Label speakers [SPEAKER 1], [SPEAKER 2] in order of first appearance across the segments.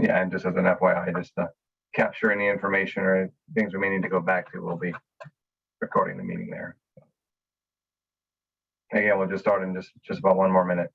[SPEAKER 1] Yeah, and just as an FYI, just to capture any information or things we may need to go back to, we'll be recording the meeting there. Again, we'll just start in just about 1 more minute.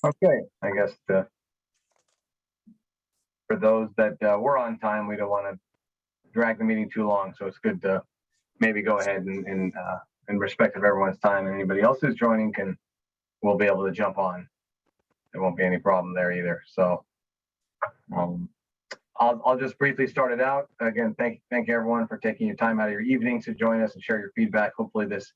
[SPEAKER 1] Okay, I guess for those that were on time, we don't want to drag the meeting too long, so it's good to maybe go ahead and in respect of everyone's time, and anybody else who's joining will be able to jump on. There won't be any problem there either. So I'll just briefly start it out. Again, thank everyone for taking your time out of your evenings to join us and share your feedback. Hopefully this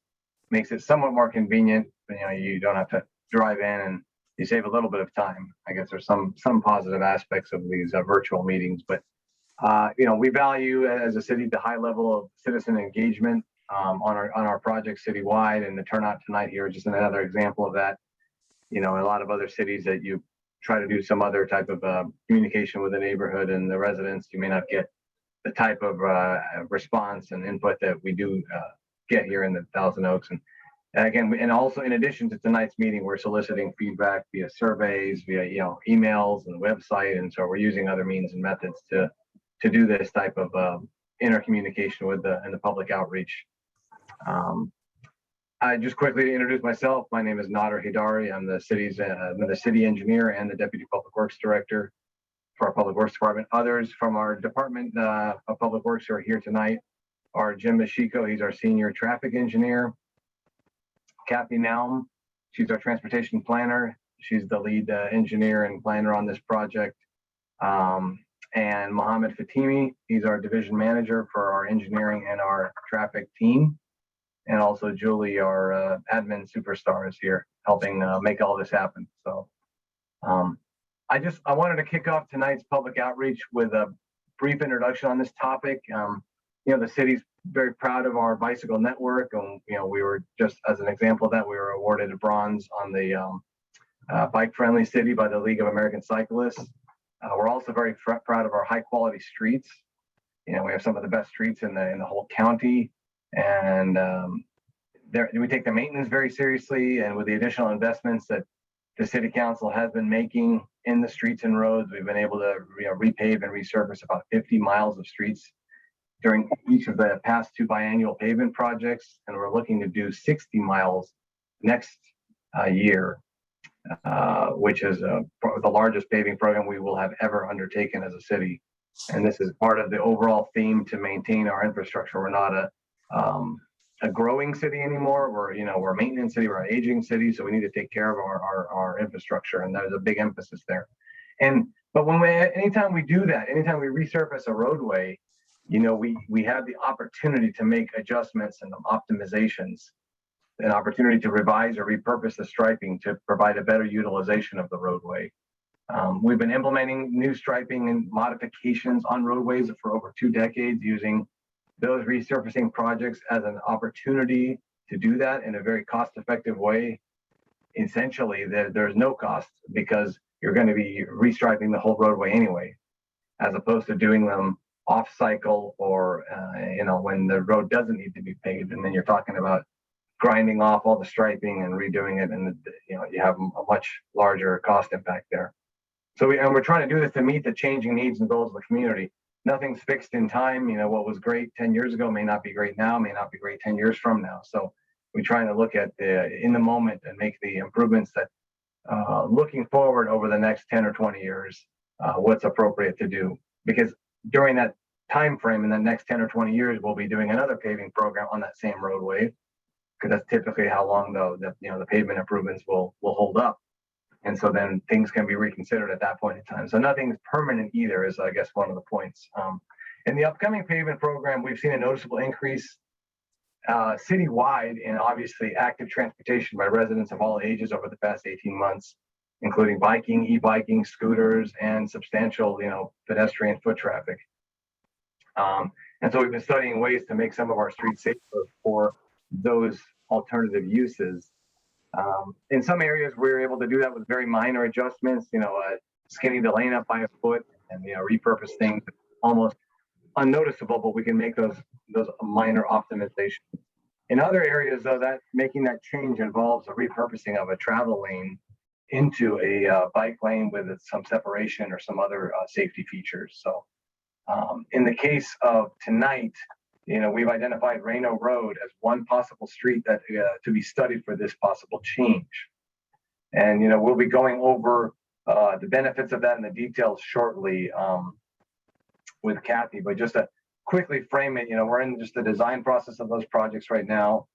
[SPEAKER 1] makes it somewhat more convenient. You don't have to drive in, and you save a little bit of time. I guess there's some positive aspects of these virtual meetings, but we value as a city the high level of citizen engagement on our projects citywide, and the turnout tonight here is just another example of that. In a lot of other cities that you try to do some other type of communication with the neighborhood and the residents, you may not get the type of response and input that we do get here in the Thousand Oaks. And again, and also in addition to tonight's meeting, we're soliciting feedback via surveys, via emails and website, and so we're using other means and methods to do this type of intercommunication with the public outreach. I just quickly introduce myself. My name is Nader Hidari. I'm the city engineer and the deputy public works director for our public works department. Others from our department of public works who are here tonight are Jim Mashiko. He's our senior traffic engineer. Kathy Naum, she's our transportation planner. She's the lead engineer and planner on this project. And Mohammed Fatimi, he's our division manager for our engineering and our traffic team. And also Julie, our admin superstar, is here helping make all this happen. So I wanted to kick off tonight's public outreach with a brief introduction on this topic. The city's very proud of our bicycle network, and we were, just as an example of that, we were awarded a bronze on the Bike Friendly City by the League of American Cyclists. We're also very proud of our high quality streets. We have some of the best streets in the whole county, and we take the maintenance very seriously. And with the additional investments that the city council has been making in the streets and roads, we've been able to repave and resurface about 50 miles of streets during each of the past 2 biannual pavement projects, and we're looking to do 60 miles next year. Which is the largest paving program we will have ever undertaken as a city. And this is part of the overall theme to maintain our infrastructure. We're not a growing city anymore. We're a maintenance city, we're an aging city, so we need to take care of our infrastructure, and there's a big emphasis there. But anytime we do that, anytime we resurface a roadway, we have the opportunity to make adjustments and optimizations, an opportunity to revise or repurpose the striping to provide a better utilization of the roadway. We've been implementing new striping and modifications on roadways for over 2 decades, using those resurfacing projects as an opportunity to do that in a very cost-effective way. Essentially, there's no cost because you're going to be restriping the whole roadway anyway, as opposed to doing them off cycle or when the road doesn't need to be paved, and then you're talking about grinding off all the striping and redoing it, and you have a much larger cost impact there. So we're trying to do this to meet the changing needs and goals of the community. Nothing's fixed in time. What was great 10 years ago may not be great now, may not be great 10 years from now. So we're trying to look at in the moment and make the improvements that looking forward over the next 10 or 20 years, what's appropriate to do. Because during that time frame in the next 10 or 20 years, we'll be doing another paving program on that same roadway, because that's typically how long the pavement improvements will hold up. And so then things can be reconsidered at that point in time. So nothing's permanent either, is I guess one of the points. In the upcoming pavement program, we've seen a noticeable increase citywide in obviously active transportation by residents of all ages over the past 18 months, including biking, e-biking, scooters, and substantial, pedestrian foot traffic. And so we've been studying ways to make some of our streets safer for those alternative uses. In some areas, we were able to do that with very minor adjustments, skinning the lane up by a foot and, repurpose things almost unnoticeable, but we can make those minor optimizations. In other areas, though, that making that change involves a repurposing of a travel lane into a bike lane with some separation or some other safety features. So in the case of tonight, we've identified Reino Road as one possible street that to be studied for this possible change. And, we'll be going over the benefits of that and the details shortly with Kathy, but just to quickly frame it, we're in just the design process of those projects right now.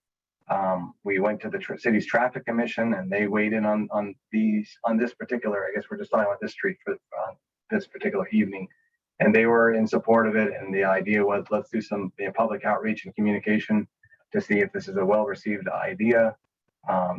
[SPEAKER 1] We went to the city's traffic commission and they weighed in on this particular, I guess we're just talking about this street for this particular evening. And they were in support of it. And the idea was, let's do some public outreach and communication to see if this is a well-received idea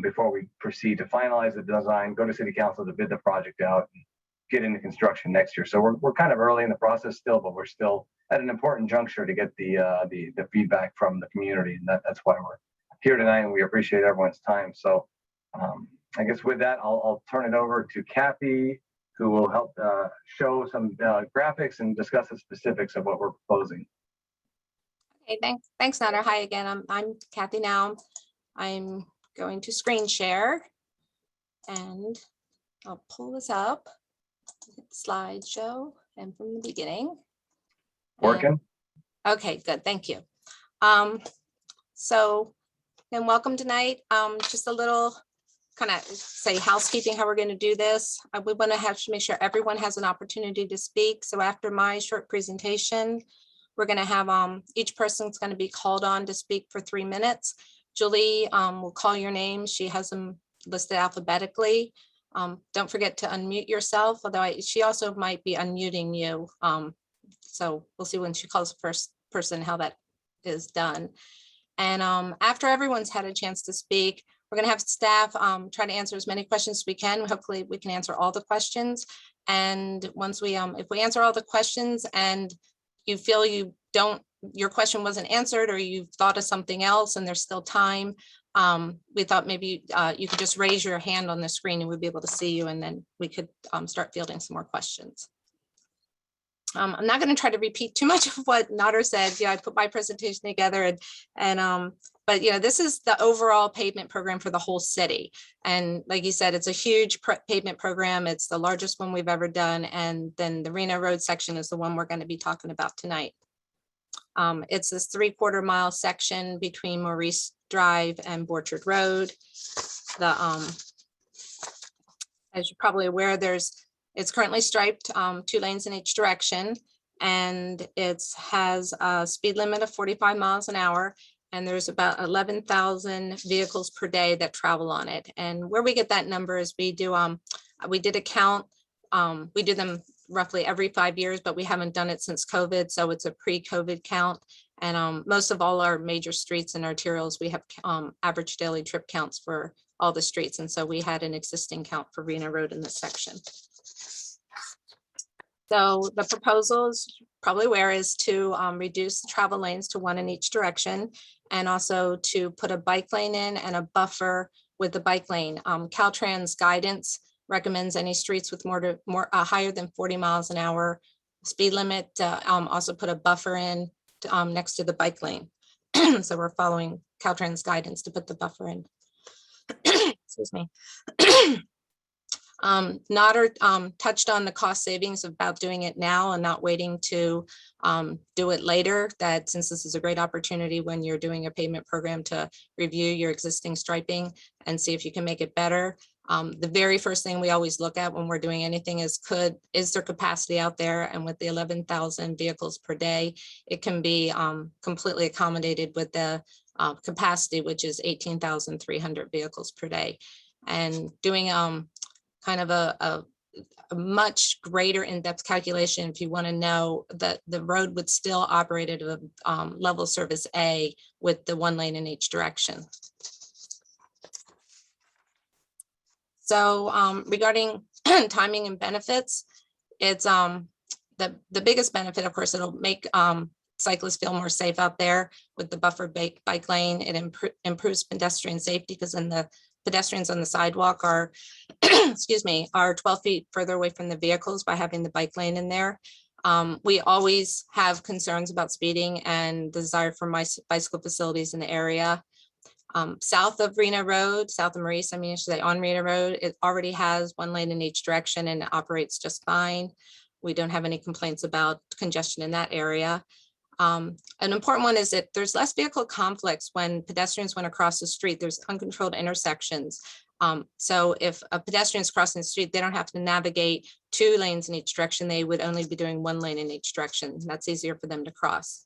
[SPEAKER 1] before we proceed to finalize the design, go to city council to bid the project out, and get into construction next year. So we're kind of early in the process still, but we're still at an important juncture to get the feedback from the community. And that's why we're here tonight, and we appreciate everyone's time. So I guess with that, I'll turn it over to Kathy, who will help show some graphics and discuss the specifics of what we're proposing.
[SPEAKER 2] Okay, thanks, Nader. Hi again. I'm Kathy now. I'm going to screen share, and I'll pull this up. Slideshow and from the beginning.
[SPEAKER 1] Working.
[SPEAKER 2] Okay, good. Thank you. So, and welcome tonight. Just a little kind of say housekeeping, how we're going to do this. We want to have to make sure everyone has an opportunity to speak. So after my short presentation, we're going to have each person's going to be called on to speak for 3 minutes. Julie will call your name. She has them listed alphabetically. Don't forget to unmute yourself, although she also might be unmuting you. So we'll see when she calls the first person how that is done. And after everyone's had a chance to speak, we're going to have staff try to answer as many questions as we can. Hopefully we can answer all the questions. And once we, if we answer all the questions and you feel your question wasn't answered, or you've thought of something else and there's still time, we thought maybe you could just raise your hand on the screen and we'd be able to see you, and then we could start fielding some more questions. I'm not going to try to repeat too much of what Nader said. I put my presentation together, but this is the overall pavement program for the whole city. And like you said, it's a huge pavement program. It's the largest one we've ever done. And then the Reino Road section is the one we're going to be talking about tonight. It's this 3/4 mile section between Maurice Drive and Borchard Road. As you're probably aware, it's currently striped 2 lanes in each direction, and it has a speed limit of 45 miles an hour. And there's about 11,000 vehicles per day that travel on it. And where we get that number is we did a count. We do them roughly every 5 years, but we haven't done it since COVID. So it's a pre-COVID count. And most of all our major streets and arterials, we have average daily trip counts for all the streets. And so we had an existing count for Reino Road in this section. So the proposal is probably aware is to reduce the travel lanes to 1 in each direction, and also to put a bike lane in and a buffer with the bike lane. Caltrans guidance recommends any streets with higher than 40 miles an hour speed limit also put a buffer in next to the bike lane. So we're following Caltrans guidance to put the buffer in. Excuse me. Nader touched on the cost savings about doing it now and not waiting to do it later, that since this is a great opportunity when you're doing a pavement program to review your existing striping and see if you can make it better. The very first thing we always look at when we're doing anything is there capacity out there? And with the 11,000 vehicles per day, it can be completely accommodated with the capacity, which is 18,300 vehicles per day. And doing kind of a much greater in-depth calculation, if you want to know that the road would still operate at a level service A with the 1 lane in each direction. So regarding timing and benefits, it's the biggest benefit, of course, it'll make cyclists feel more safe out there with the buffered bike lane. It improves pedestrian safety because then the pedestrians on the sidewalk are, excuse me, are 12 feet further away from the vehicles by having the bike lane in there. We always have concerns about speeding and the desire for bicycle facilities in the area. South of Reino Road, south of Maurice, I mean, I should say on Reino Road, it already has 1 lane in each direction and it operates just fine. We don't have any complaints about congestion in that area. An important one is that there's less vehicle conflicts when pedestrians went across the street. There's uncontrolled intersections. So if a pedestrian is crossing the street, they don't have to navigate 2 lanes in each direction. They would only be doing 1 lane in each direction. That's easier for them to cross.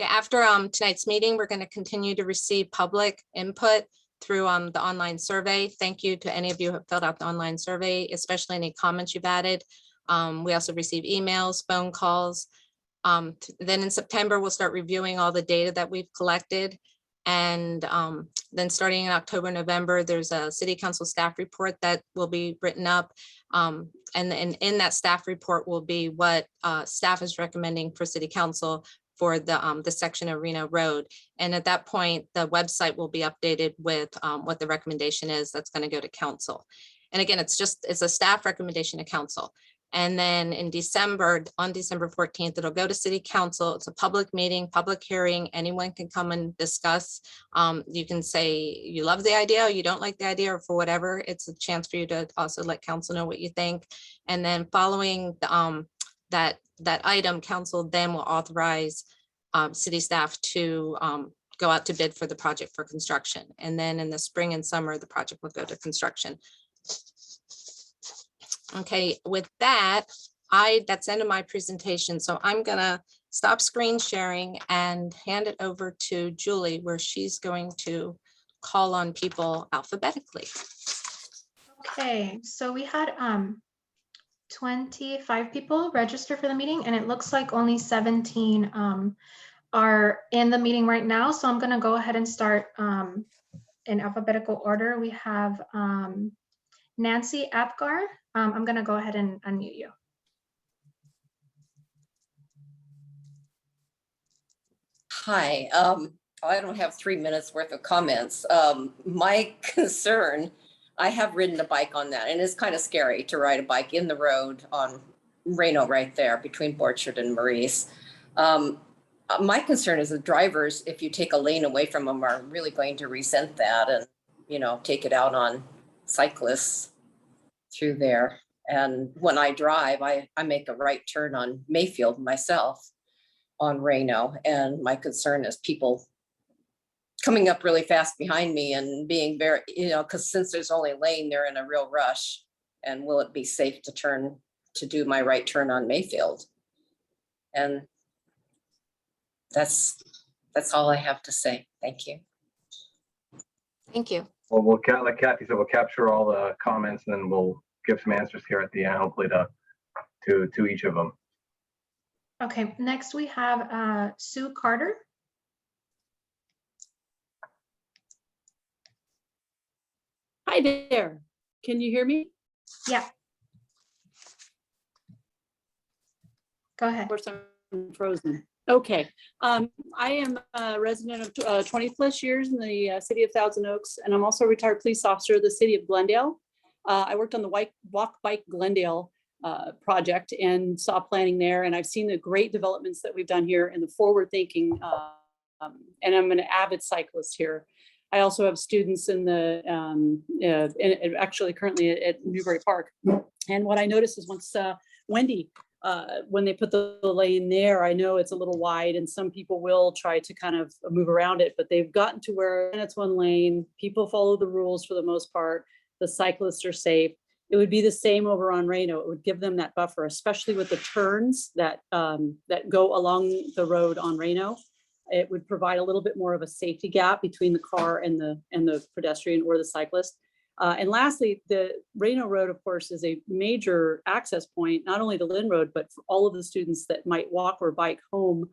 [SPEAKER 2] Okay, after tonight's meeting, we're going to continue to receive public input through the online survey. Thank you to any of you who have filled out the online survey, especially any comments you've added. We also receive emails, phone calls. Then in September, we'll start reviewing all the data that we've collected. And then starting in October, November, there's a city council staff report that will be written up. And in that staff report will be what staff is recommending for city council for the section of Reino Road. And at that point, the website will be updated with what the recommendation is that's going to go to council. And again, it's a staff recommendation to council. And then in December, on December 14th, it'll go to city council. It's a public meeting, public hearing. Anyone can come and discuss. You can say you love the idea, or you don't like the idea, or for whatever. It's a chance for you to also let council know what you think. And then following that item, council then will authorize city staff to go out to bid for the project for construction. And then in the spring and summer, the project will go to construction. Okay, with that, that's the end of my presentation. So I'm gonna stop screen sharing and hand it over to Julie, where she's going to call on people alphabetically.
[SPEAKER 3] Okay, so we had 25 people register for the meeting, and it looks like only 17 are in the meeting right now. So I'm gonna go ahead and start in alphabetical order. We have Nancy Apgar. I'm gonna go ahead and unmute you.
[SPEAKER 4] Hi, I don't have 3 minutes worth of comments. My concern, I have ridden a bike on that, and it's kind of scary to ride a bike in the road on Reino right there between Borchard and Maurice. My concern is the drivers, if you take a lane away from them, are really going to resent that and, you know, take it out on cyclists through there. And when I drive, I make a right turn on Mayfield myself on Reino. And my concern is people coming up really fast behind me and being very, you know, because since there's only a lane, they're in a real rush. And will it be safe to turn to do my right turn on Mayfield? And that's all I have to say. Thank you.
[SPEAKER 2] Thank you.
[SPEAKER 1] Well, like Kathy said, we'll capture all the comments and then we'll give some answers here at the end, hopefully to each of them.
[SPEAKER 3] Okay, next we have Sue Carter.
[SPEAKER 5] Hi there. Can you hear me?
[SPEAKER 3] Yeah. Go ahead.
[SPEAKER 5] Of course, I'm frozen. Okay. I am a resident of 20 plus years in the city of Thousand Oaks, and I'm also a retired police officer of the city of Glendale. I worked on the Walk Bike Glendale project and saw planning there, and I've seen the great developments that we've done here and the forward thinking, and I'm an avid cyclist here. I also have students in the, actually currently at Newbury Park. And what I noticed is once Wendy when they put the lane there, I know it's a little wide and some people will try to kind of move around it, but they've gotten to where it's one lane. People follow the rules for the most part. The cyclists are safe. It would be the same over on Reino. It would give them that buffer, especially with the turns that that go along the road on Reino. It would provide a little bit more of a safety gap between the car and the pedestrian or the cyclist. And lastly, the Reino Road, of course, is a major access point, not only to Lynn Road, but for all of the students that might walk or bike home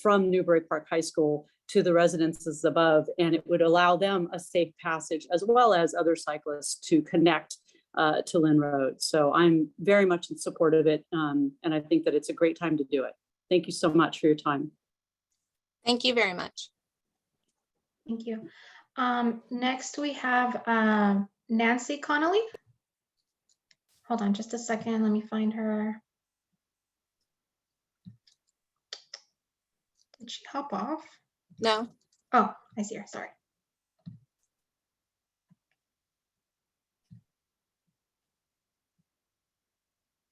[SPEAKER 5] from Newbury Park High School to the residences above. And it would allow them a safe passage as well as other cyclists to connect to Lynn Road. So I'm very much in support of it. And I think that it's a great time to do it. Thank you so much for your time.
[SPEAKER 2] Thank you very much.
[SPEAKER 3] Thank you. Next we have Nancy Connolly. Hold on just a second. Let me find her. Did she hop off?
[SPEAKER 2] No,
[SPEAKER 3] Oh, I see her. Sorry.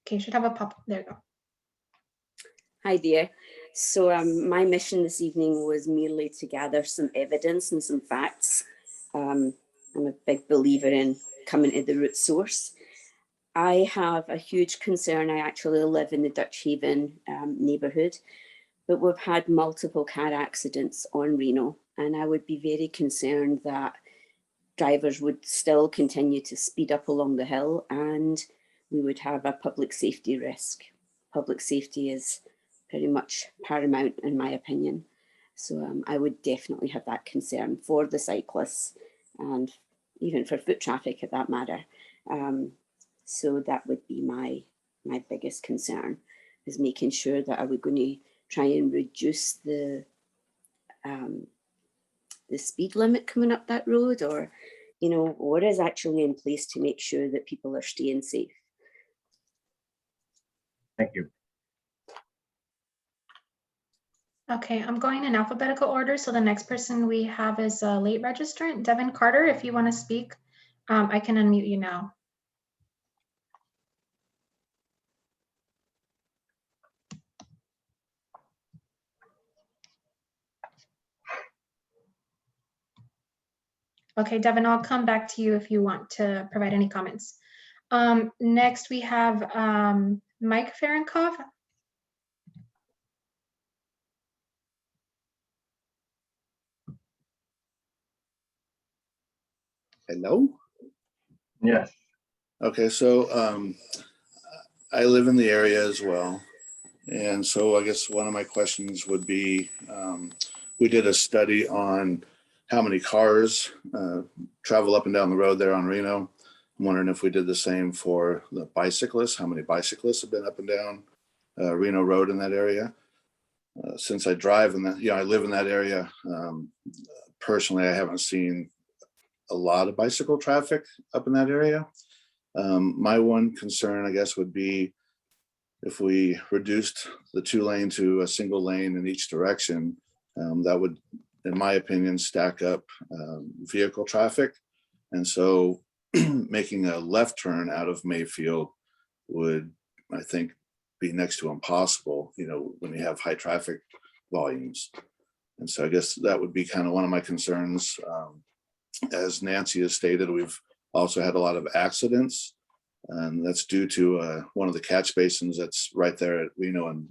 [SPEAKER 3] Okay, you should have a pop. There you go.
[SPEAKER 6] Hi there. So my mission this evening was merely to gather some evidence and some facts. I'm a big believer in coming to the root source. I have a huge concern. I actually live in the Dutch Haven neighbourhood, but we've had multiple car accidents on Reino, and I would be very concerned that drivers would still continue to speed up along the hill and we would have a public safety risk. Public safety is pretty much paramount in my opinion. So I would definitely have that concern for the cyclists and even for foot traffic at that matter. So that would be my biggest concern, is making sure that are we going to try and reduce the speed limit coming up that road, or you know, what is actually in place to make sure that people are staying safe.
[SPEAKER 1] Thank you.
[SPEAKER 3] Okay, I'm going in alphabetical order. So the next person we have is a late registrant, Devin Carter. If you want to speak, I can unmute you now. Okay, Devin, I'll come back to you if you want to provide any comments. Next, we have Mike Ferenkov.
[SPEAKER 7] Hello?
[SPEAKER 1] Yes.
[SPEAKER 7] Okay, so I live in the area as well. And so I guess one of my questions would be, we did a study on how many cars travel up and down the road there on Reino. I'm wondering if we did the same for the bicyclists, how many bicyclists have been up and down Reino Road in that area. Since I drive in that, I live in that area. Personally, I haven't seen a lot of bicycle traffic up in that area. My one concern, I guess, would be if we reduced the 2-lane to a single lane in each direction, that would, in my opinion, stack up vehicle traffic. And so making a left turn out of Mayfield would, I think, be next to impossible, when you have high traffic volumes. And so I guess that would be kind of one of my concerns. As Nancy has stated, we've also had a lot of accidents, and that's due to one of the catch basins that's right there at Reino and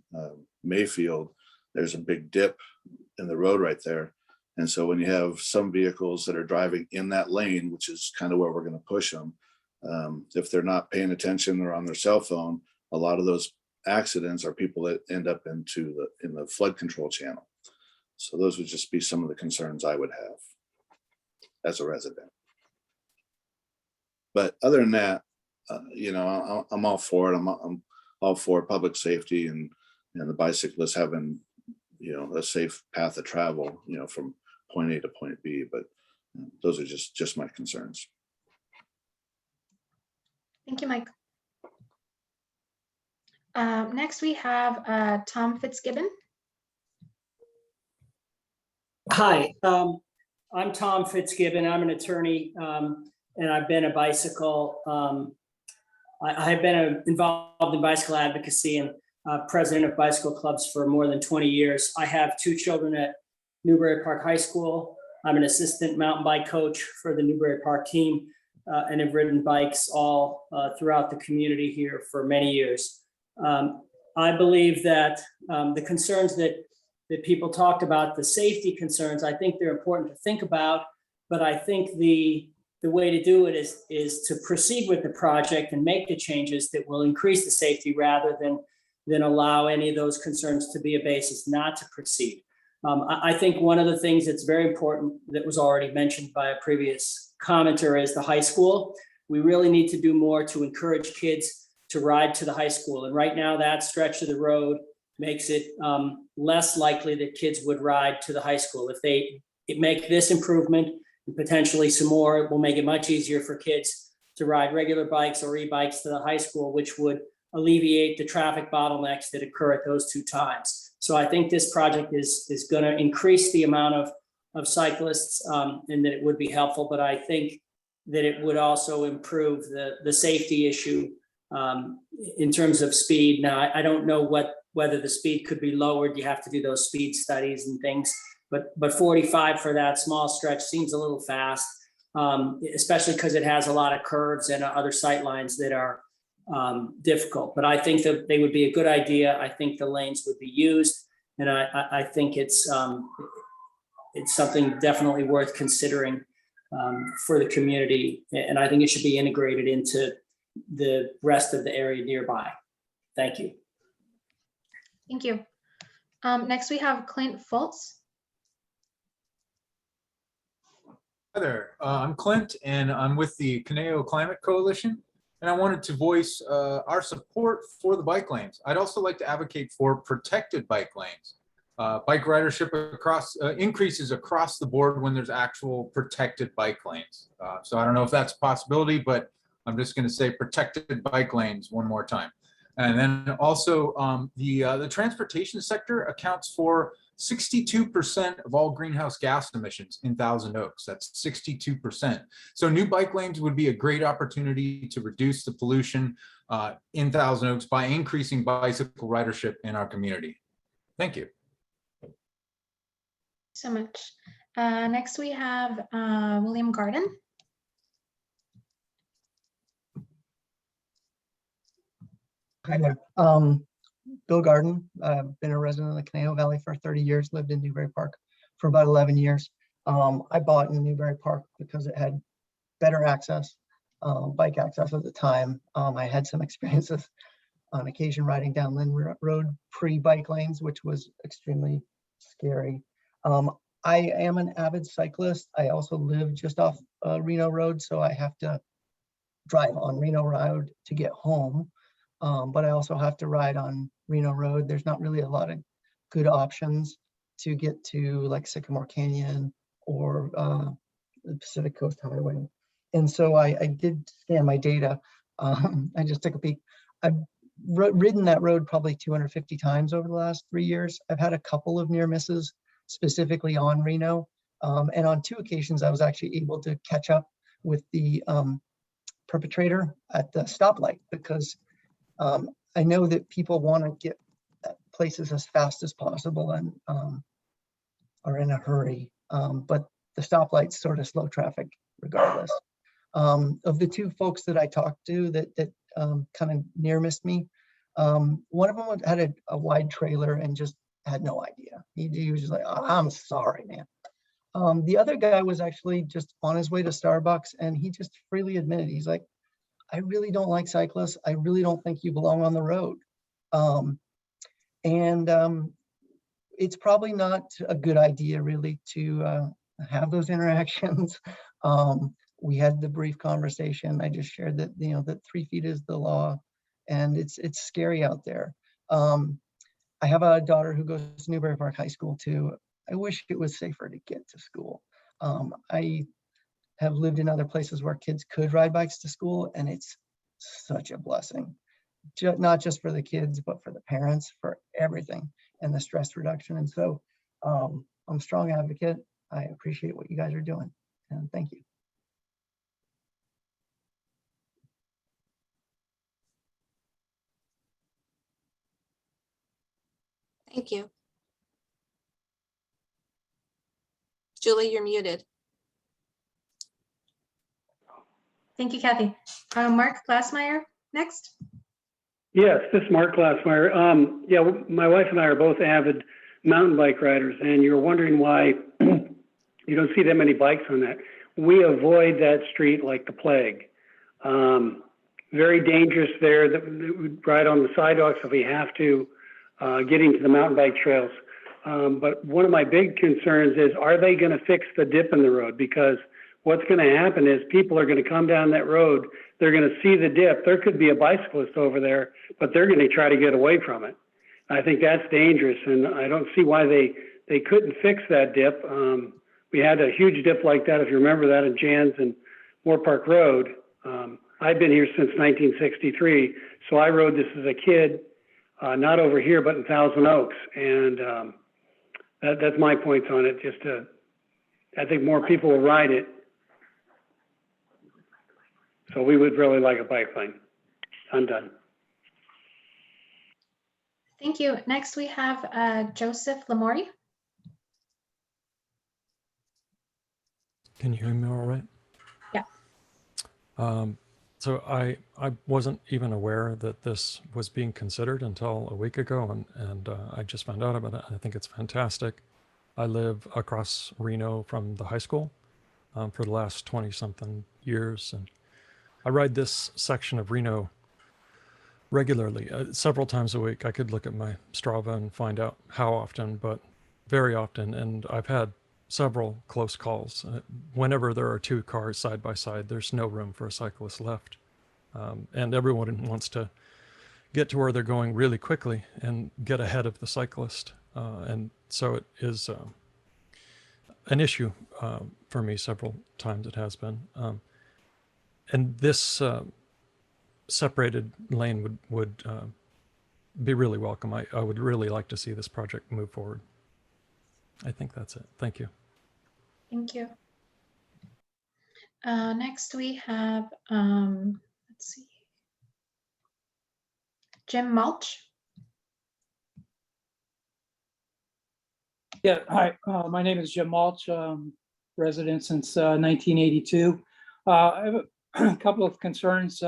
[SPEAKER 7] Mayfield. There's a big dip in the road right there. And so when you have some vehicles that are driving in that lane, which is kind of where we're going to push them, if they're not paying attention or on their cell phone, a lot of those accidents are people that end up in the flood control channel. So those would just be some of the concerns I would have as a resident. But other than that, I'm all for it. I'm all for public safety and the bicyclists having, a safe path of travel, from point A to point B. But those are just my concerns.
[SPEAKER 3] Thank you, Mike. Next, we have Tom Fitzgibbon.
[SPEAKER 8] Hi, I'm Tom Fitzgibbon. I'm an attorney, and I've been a bicycle. I've been involved in bicycle advocacy, and president of bicycle clubs for more than 20 years. I have 2 children at Newbury Park High School. I'm an assistant mountain bike coach for the Newbury Park team and have ridden bikes all throughout the community here for many years. I believe that the concerns that people talked about, the safety concerns, I think they're important to think about, but I think the way to do it is to proceed with the project and make the changes that will increase the safety rather than allow any of those concerns to be a basis not to proceed. I think one of the things that's very important that was already mentioned by a previous commenter is the high school. We really need to do more to encourage kids to ride to the high school. And right now that stretch of the road makes it less likely that kids would ride to the high school. If they make this improvement and potentially some more, it will make it much easier for kids to ride regular bikes or e-bikes to the high school, which would alleviate the traffic bottlenecks that occur at those 2 times. So I think this project is going to increase the amount of cyclists and that it would be helpful, but I think that it would also improve the safety issue in terms of speed. Now, I don't know whether the speed could be lowered. You have to do those speed studies and things, but 45 for that small stretch seems a little fast, especially because it has a lot of curves and other sight lines that are difficult. But I think that they would be a good idea. I think the lanes would be used, and I think it's something definitely worth considering for the community, and I think it should be integrated into the rest of the area nearby. Thank you.
[SPEAKER 3] Thank you. Next we have Clint Fultz.
[SPEAKER 9] Hi there, I'm Clint and I'm with the Conejo Climate Coalition, and I wanted to voice our support for the bike lanes. I'd also like to advocate for protected bike lanes. Bike ridership increases across the board when there's actual protected bike lanes. So I don't know if that's a possibility, but I'm just going to say protected bike lanes one more time. And then also the transportation sector accounts for 62% of all greenhouse gas emissions in Thousand Oaks. That's 62%. So new bike lanes would be a great opportunity to reduce the pollution in Thousand Oaks by increasing bicycle ridership in our community. Thank you.
[SPEAKER 3] So much. Next we have William Garden.
[SPEAKER 10] Hi there. Bill Garden. I've been a resident of the Conejo Valley for 30 years, lived in Newbury Park for about 11 years. I bought in Newbury Park because it had better access, bike access at the time. I had some experiences on occasion riding down Lynn Road pre-bike lanes, which was extremely scary. I am an avid cyclist. I also live just off Reino Road, so I have to drive on Reino Road to get home. But I also have to ride on Reino Road. There's not really a lot of good options to get to like Sycamore Canyon or the Pacific Coast Highway. And so I did scan my data. I just took a peek. I've ridden that road probably 250 times over the last 3 years. I've had a couple of near misses, specifically on Reino. And on 2 occasions, I was actually able to catch up with the perpetrator at the stoplight because I know that people want to get places as fast as possible and are in a hurry, but the stoplights sort of slow traffic regardless. Of the 2 folks that I talked to that kind of near missed me, one of them had a wide trailer and just had no idea. He was just like, oh, I'm sorry, man. The other guy was actually just on his way to Starbucks and he just freely admitted, he's like, I really don't like cyclists. I really don't think you belong on the road. It's probably not a good idea really to have those interactions. We had the brief conversation. I just shared that, that 3 feet is the law and it's scary out there. I have a daughter who goes to Newbury Park High School too. I wish it was safer to get to school. I have lived in other places where kids could ride bikes to school, and it's such a blessing, not just for the kids, but for the parents, for everything, and the stress reduction. And so I'm a strong advocate. I appreciate what you guys are doing, and thank you.
[SPEAKER 2] Thank you. Julie, you're muted.
[SPEAKER 3] Thank you, Kathy. Mark Glassmeyer, next.
[SPEAKER 11] Yes, this is Mark Glassmeyer. Yeah, my wife and I are both avid mountain bike riders, and you're wondering why you don't see that many bikes on that. We avoid that street like the plague. Very dangerous there. That we ride on the sidewalks if we have to, getting to the mountain bike trails. But one of my big concerns is, are they going to fix the dip in the road? Because what's going to happen is people are going to come down that road. They're going to see the dip. There could be a bicyclist over there, but they're going to try to get away from it. I think that's dangerous, and I don't see why they couldn't fix that dip. We had a huge dip like that, if you remember that, in Jans and Moore Park Road. I've been here since 1963, so I rode this as a kid, not over here, but in Thousand Oaks, and that's my points on it. I think more people will ride it. So we would really like a bike lane. I'm done.
[SPEAKER 3] Thank you. Next, we have Joseph Lamori.
[SPEAKER 12] Can you hear me all right?
[SPEAKER 3] Yeah.
[SPEAKER 12] So I wasn't even aware that this was being considered until a week ago, and I just found out about it. I think it's fantastic. I live across Reno from the high school for the last 20-something years, and I ride this section of Reno regularly, several times a week. I could look at my Strava and find out how often, but very often, and I've had several close calls. Whenever there are two cars side by side, there's no room for a cyclist left. And everyone wants to get to where they're going really quickly and get ahead of the cyclist. And so it is an issue for me. Several times it has been. And this separated lane would be really welcome. I would really like to see this project move forward. I think that's it. Thank you.
[SPEAKER 3] Thank you. Next, we have, let's see, Jim Mulch.
[SPEAKER 13] Yeah, hi, my name is Jim Mulch, resident since 1982. I have a couple of concerns,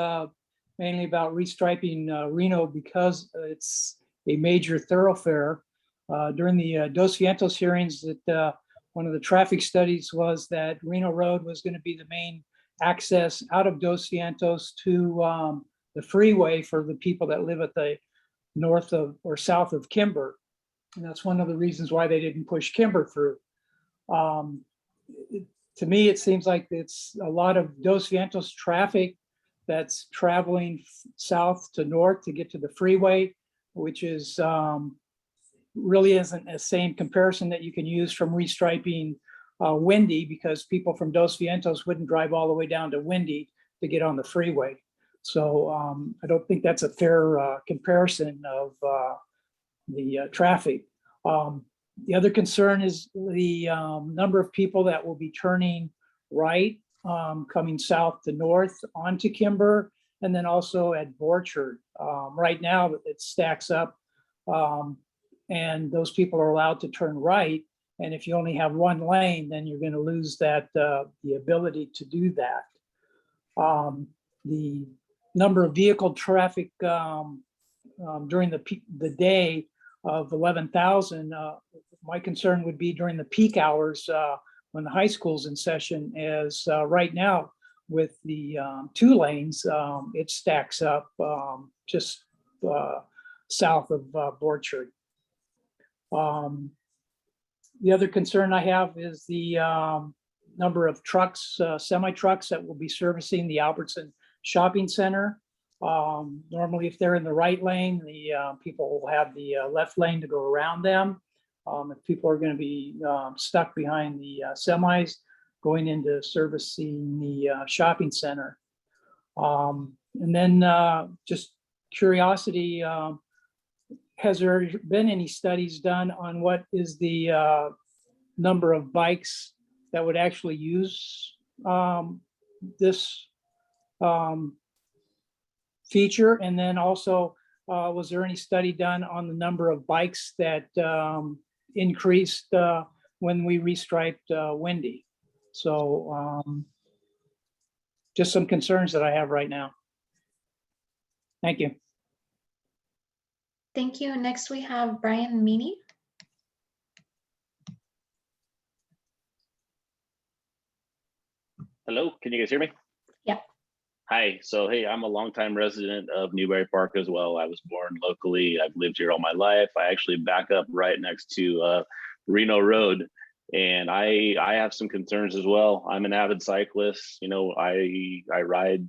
[SPEAKER 13] mainly about restriping Reno because it's a major thoroughfare. During the Dos Vientos hearings, that one of the traffic studies was that Reno Road was going to be the main access out of Dos Vientos to the freeway for the people that live at the north of or south of Kimber. And that's one of the reasons why they didn't push Kimber through. To me, it seems like it's a lot of Dos Vientos traffic that's traveling south to north to get to the freeway, which is really isn't a same comparison that you can use from restriping Wendy, because people from Dos Vientos wouldn't drive all the way down to Wendy to get on the freeway. So I don't think that's a fair comparison of the traffic. The other concern is the number of people that will be turning right, coming south to north onto Kimber, and then also at Borchard. Right now, it stacks up, and those people are allowed to turn right. And if you only have one lane, then you're going to lose that the ability to do that. The number of vehicle traffic during the day of 11,000. My concern would be during the peak hours when the high school's in session, as right now with the 2 lanes, it stacks up just south of Borchard. The other concern I have is the number of trucks, semi-trucks that will be servicing the Albertson Shopping Center. Normally, if they're in the right lane, the people will have the left lane to go around them. If people are going to be stuck behind the semis going into servicing the shopping center. And then just curiosity, has there been any studies done on what is the number of bikes that would actually use this feature? And then also, Was there any study done on the number of bikes that increased when we restriped Wendy? So just some concerns that I have right now. Thank you.
[SPEAKER 3] Thank you. Next, we have Brian Meany.
[SPEAKER 14] Hello, can you guys hear me?
[SPEAKER 3] Yeah.
[SPEAKER 14] Hi, so hey, I'm a longtime resident of Newbury Park as well. I was born locally. I've lived here all my life. I actually back up right next to Reino Road, and I have some concerns as well. I'm an avid cyclist. You know, I ride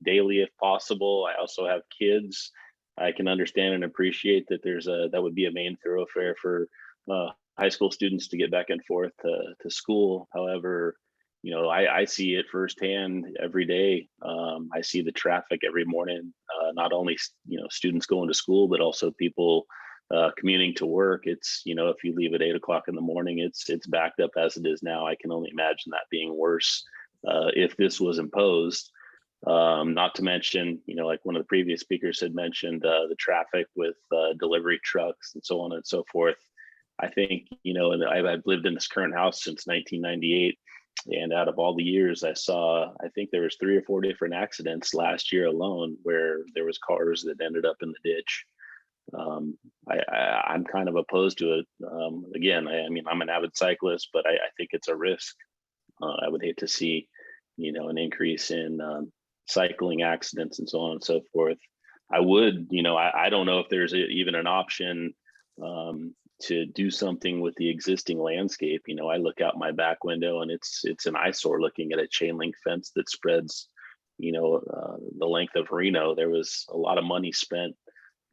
[SPEAKER 14] daily if possible. I also have kids. I can understand and appreciate that that would be a main thoroughfare for high school students to get back and forth to school. However, you know, I see it firsthand every day. I see the traffic every morning, not only, you know, students going to school, but also people commuting to work. It's, you know, if you leave at 8 o'clock in the morning, it's backed up as it is now. I can only imagine that being worse if this was imposed. Not to mention, you know, like one of the previous speakers had mentioned, the traffic with delivery trucks and so on and so forth. I think, you know, and I've lived in this current house since 1998. And out of all the years I saw, I think there was 3 or 4 different accidents last year alone where there was cars that ended up in the ditch. I'm kind of opposed to it. Again, I mean, I'm an avid cyclist, but I think it's a risk. I would hate to see, you know, an increase in cycling accidents and so on and so forth. I would, you know, I don't know if there's even an option to do something with the existing landscape. You know, I look out my back window and it's an eyesore looking at a chain link fence that spreads, you know, the length of Reno. There was a lot of money spent,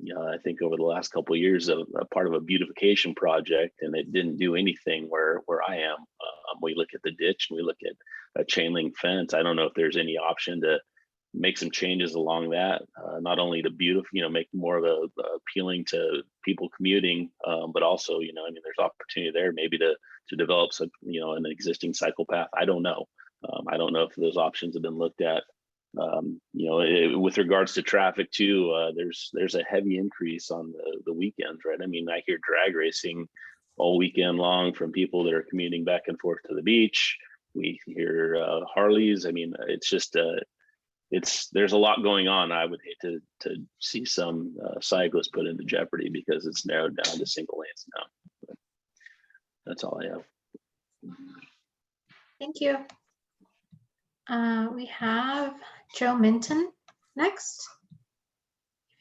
[SPEAKER 14] you know, I think over the last couple of years of a part of a beautification project, and it didn't do anything where I am. We look at the ditch and we look at a chain link fence. I don't know if there's any option to make some changes along that, not only to you know, make more of a appealing to people commuting, but also, you know, I mean, there's opportunity there maybe to develop some, you know, an existing cycle path. I don't know. I don't know if those options have been looked at. You know, with regards to traffic too, there's a heavy increase on the weekends, right? I mean, I hear drag racing all weekend long from people that are commuting back and forth to the beach. We hear Harleys. I mean, it's just there's a lot going on. I would hate to see some cyclists put into jeopardy because it's narrowed down to single lanes now. But that's all I have.
[SPEAKER 3] Thank you. We have Joe Minton next.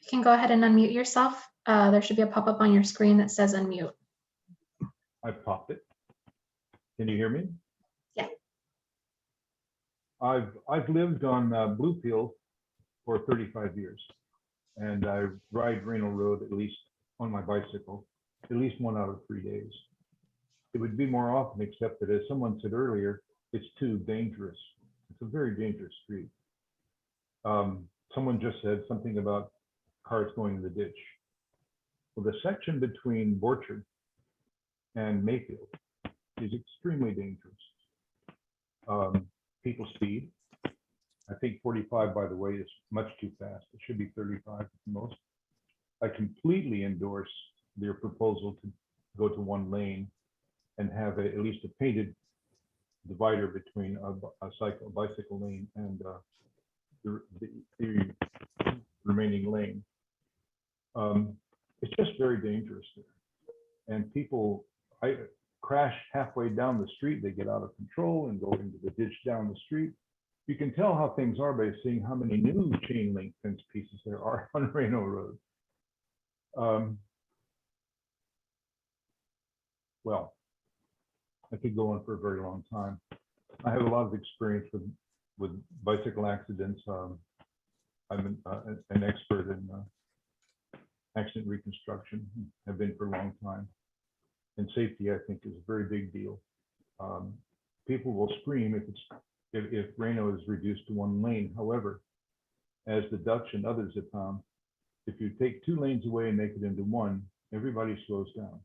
[SPEAKER 3] You can go ahead and unmute yourself. There should be a pop-up on your screen that says unmute.
[SPEAKER 15] I popped it. Can you hear me?
[SPEAKER 3] Yeah.
[SPEAKER 15] I've lived on Bluefield for 35 years, and I ride Reino Road at least on my bicycle, at least 1 out of 3 days. It would be more often, except that as someone said earlier, it's too dangerous. It's a very dangerous street. Someone just said something about cars going in the ditch. Well, the section between Borchard and Mayfield is extremely dangerous. People speed. I think 45, by the way, is much too fast. It should be 35 at the most. I completely endorse their proposal to go to 1 lane and have at least a painted divider between a bicycle lane and the remaining lane. It's just very dangerous there. And people, I crash halfway down the street, they get out of control and go into the ditch down the street. You can tell how things are by seeing how many new chain link fence pieces there are on Reino Road. Well, I could go on for a very long time. I have a lot of experience with bicycle accidents. I'm an expert in accident reconstruction, have been for a long time. And safety, I think, is a very big deal. People will scream if Reino is reduced to 1 lane. However, as the Dutch and others have found, if you take 2 lanes away and make it into 1, everybody slows down.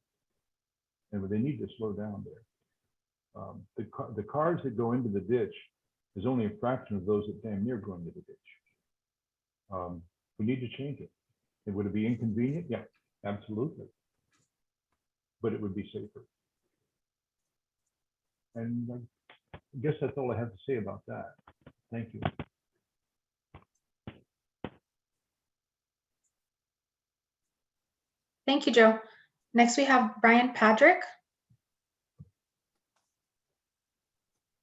[SPEAKER 15] And they need to slow down there. The cars that go into the ditch is only a fraction of those that damn near go into the ditch. We need to change it. Would it be inconvenient? Yeah, absolutely. But it would be safer. And I guess that's all I have to say about that. Thank you.
[SPEAKER 3] Thank you, Joe. Next, we have Brian Padrick.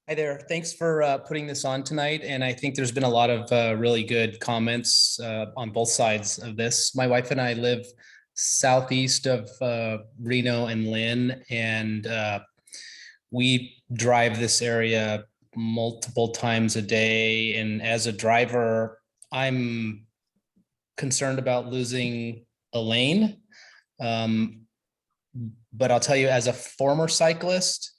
[SPEAKER 16] Hi there. Thanks for putting this on tonight. And I think there's been a lot of really good comments on both sides of this. My wife and I live southeast of Reno and Lynn, and we drive this area multiple times a day. And as a driver, I'm concerned about losing a lane. But I'll tell you, as a former cyclist,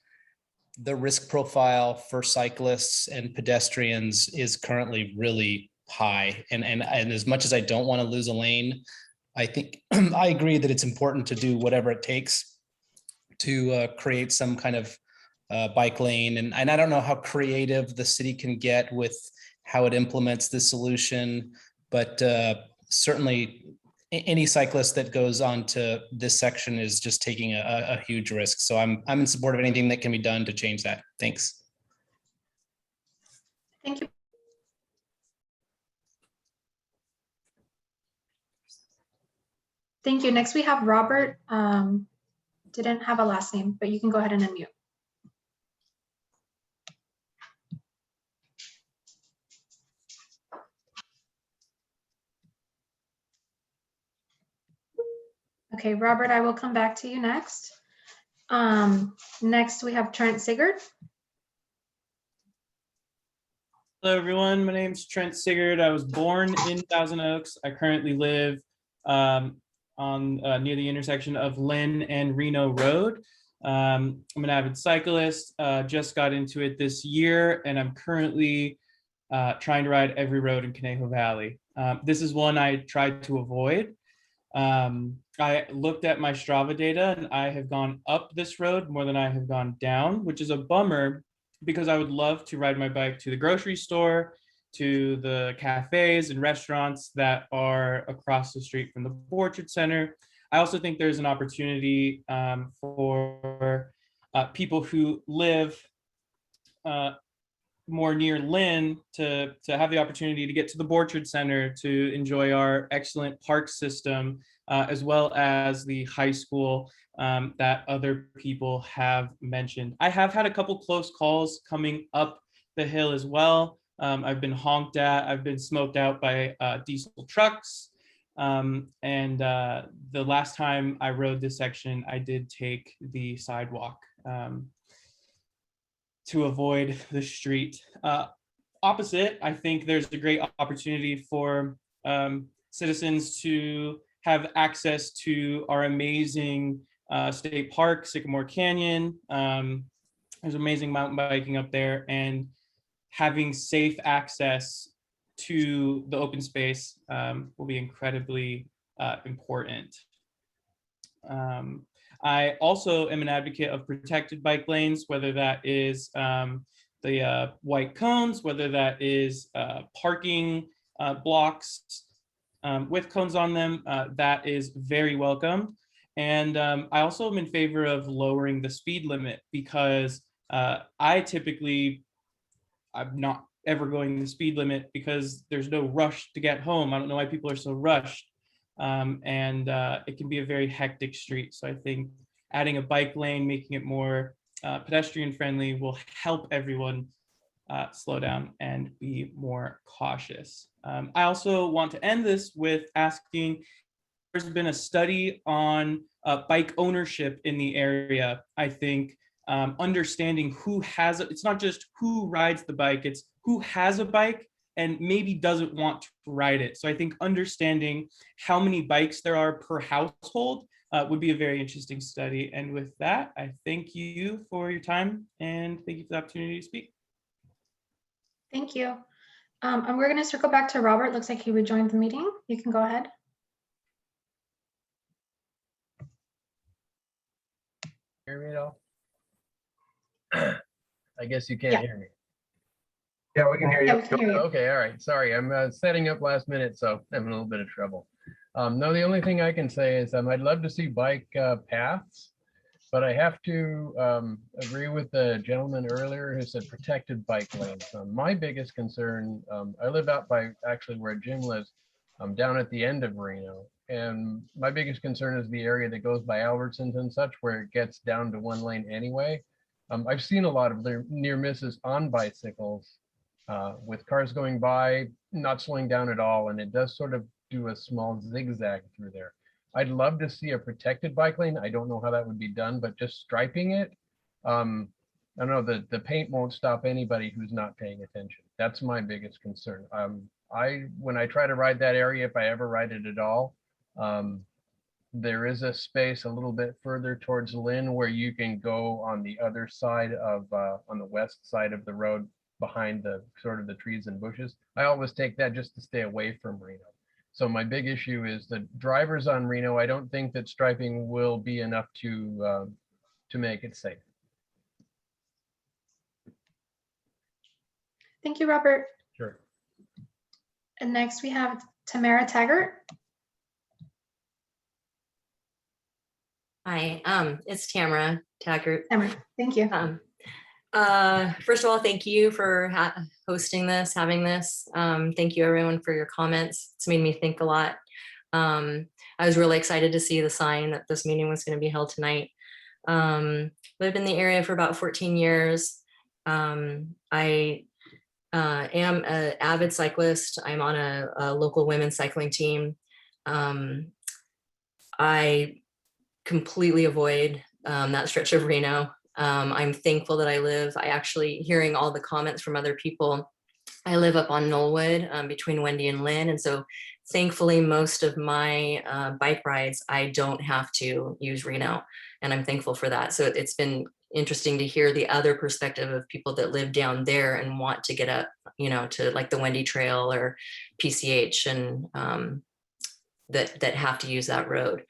[SPEAKER 16] the risk profile for cyclists and pedestrians is currently really high. And as much as I don't want to lose a lane, I think I agree that it's important to do whatever it takes to create some kind of bike lane. And I don't know how creative the city can get with how it implements this solution, but certainly any cyclist that goes on to this section is just taking a huge risk. So I'm in support of anything that can be done to change that. Thanks.
[SPEAKER 3] Thank you. Thank you. Next, we have Robert. Didn't have a last name, but you can go ahead and unmute. Okay, Robert, I will come back to you next. Next, we have Trent Sigurd.
[SPEAKER 17] Hello, everyone. My name is Trent Sigurd. I was born in Thousand Oaks. I currently live on near the intersection of Lynn and Reino Road. I'm an avid cyclist, just got into it this year, and I'm currently trying to ride every road in Conejo Valley. This is one I tried to avoid. I looked at my Strava data, and I have gone up this road more than I have gone down, which is a bummer because I would love to ride my bike to the grocery store, to the cafes and restaurants that are across the street from the Orchard Center. I also think there's an opportunity for people who live more near Lynn to have the opportunity to get to the Orchard Center to enjoy our excellent park system, as well as the high school that other people have mentioned. I have had a couple close calls coming up the hill as well. I've been honked at, I've been smoked out by diesel trucks. And the last time I rode this section, I did take the sidewalk to avoid the street. Opposite, I think there's a great opportunity for citizens to have access to our amazing state park, Sycamore Canyon. There's amazing mountain biking up there, and having safe access to the open space will be incredibly important. I also am an advocate of protected bike lanes, whether that is the white cones, whether that is parking blocks with cones on them. That is very welcome. And I also am in favor of lowering the speed limit because I'm not ever going the speed limit because there's no rush to get home. I don't know why people are so rushed. And it can be a very hectic street. So I think adding a bike lane, making it more pedestrian friendly will help everyone slow down and be more cautious. I also want to end this with asking, there's been a study on bike ownership in the area. I think understanding who has it, it's not just who rides the bike, it's who has a bike and maybe doesn't want to ride it. So I think understanding how many bikes there are per household would be a very interesting study. And with that, I thank you for your time and thank you for the opportunity to speak.
[SPEAKER 3] Thank you. And we're going to circle back to Robert. Looks like he rejoined the meeting. You can go ahead.
[SPEAKER 18] Hear me at all? I guess you can't hear me.
[SPEAKER 1] Yeah, we can hear you.
[SPEAKER 3] Yeah, we can hear you.
[SPEAKER 18] Okay, all right. Sorry, I'm setting up last minute, so I'm having a little bit of trouble. No, the only thing I can say is I'd love to see bike paths, but I have to agree with the gentleman earlier who said protected bike lanes. My biggest concern, I live out by actually where Jim lives, down at the end of Reno. And my biggest concern is the area that goes by Albertsons and such, where it gets down to one lane anyway. I've seen a lot of near misses on bicycles with cars going by, not slowing down at all. And it does sort of do a small zigzag through there. I'd love to see a protected bike lane. I don't know how that would be done, but just striping it. I don't know, the paint won't stop anybody who's not paying attention. That's my biggest concern. When I try to ride that area, if I ever ride it at all, there is a space a little bit further towards Lynn where you can go on the other side of, on the west side of the road behind the sort of the trees and bushes. I always take that just to stay away from Reno. So my big issue is the drivers on Reno. I don't think that striping will be enough to make it safe.
[SPEAKER 3] Thank you, Robert.
[SPEAKER 18] Sure.
[SPEAKER 3] And next we have Tamara Taggart.
[SPEAKER 19] Hi, it's Tamara Taggart.
[SPEAKER 3] Tamara, thank you.
[SPEAKER 19] First of all, thank you for hosting this, having this. Thank you everyone for your comments. It's made me think a lot. I was really excited to see the sign that this meeting was going to be held tonight. Lived in the area for about 14 years. I am an avid cyclist. I'm on a local women's cycling team. I completely avoid that stretch of Reno. I'm thankful that I actually, hearing all the comments from other people, I live up on Knollwood between Wendy and Lynn. And so thankfully, most of my bike rides, I don't have to use Reno. And I'm thankful for that. So it's been interesting to hear the other perspective of people that live down there and want to get up, you know, to like the Wendy Trail or PCH and that have to use that road.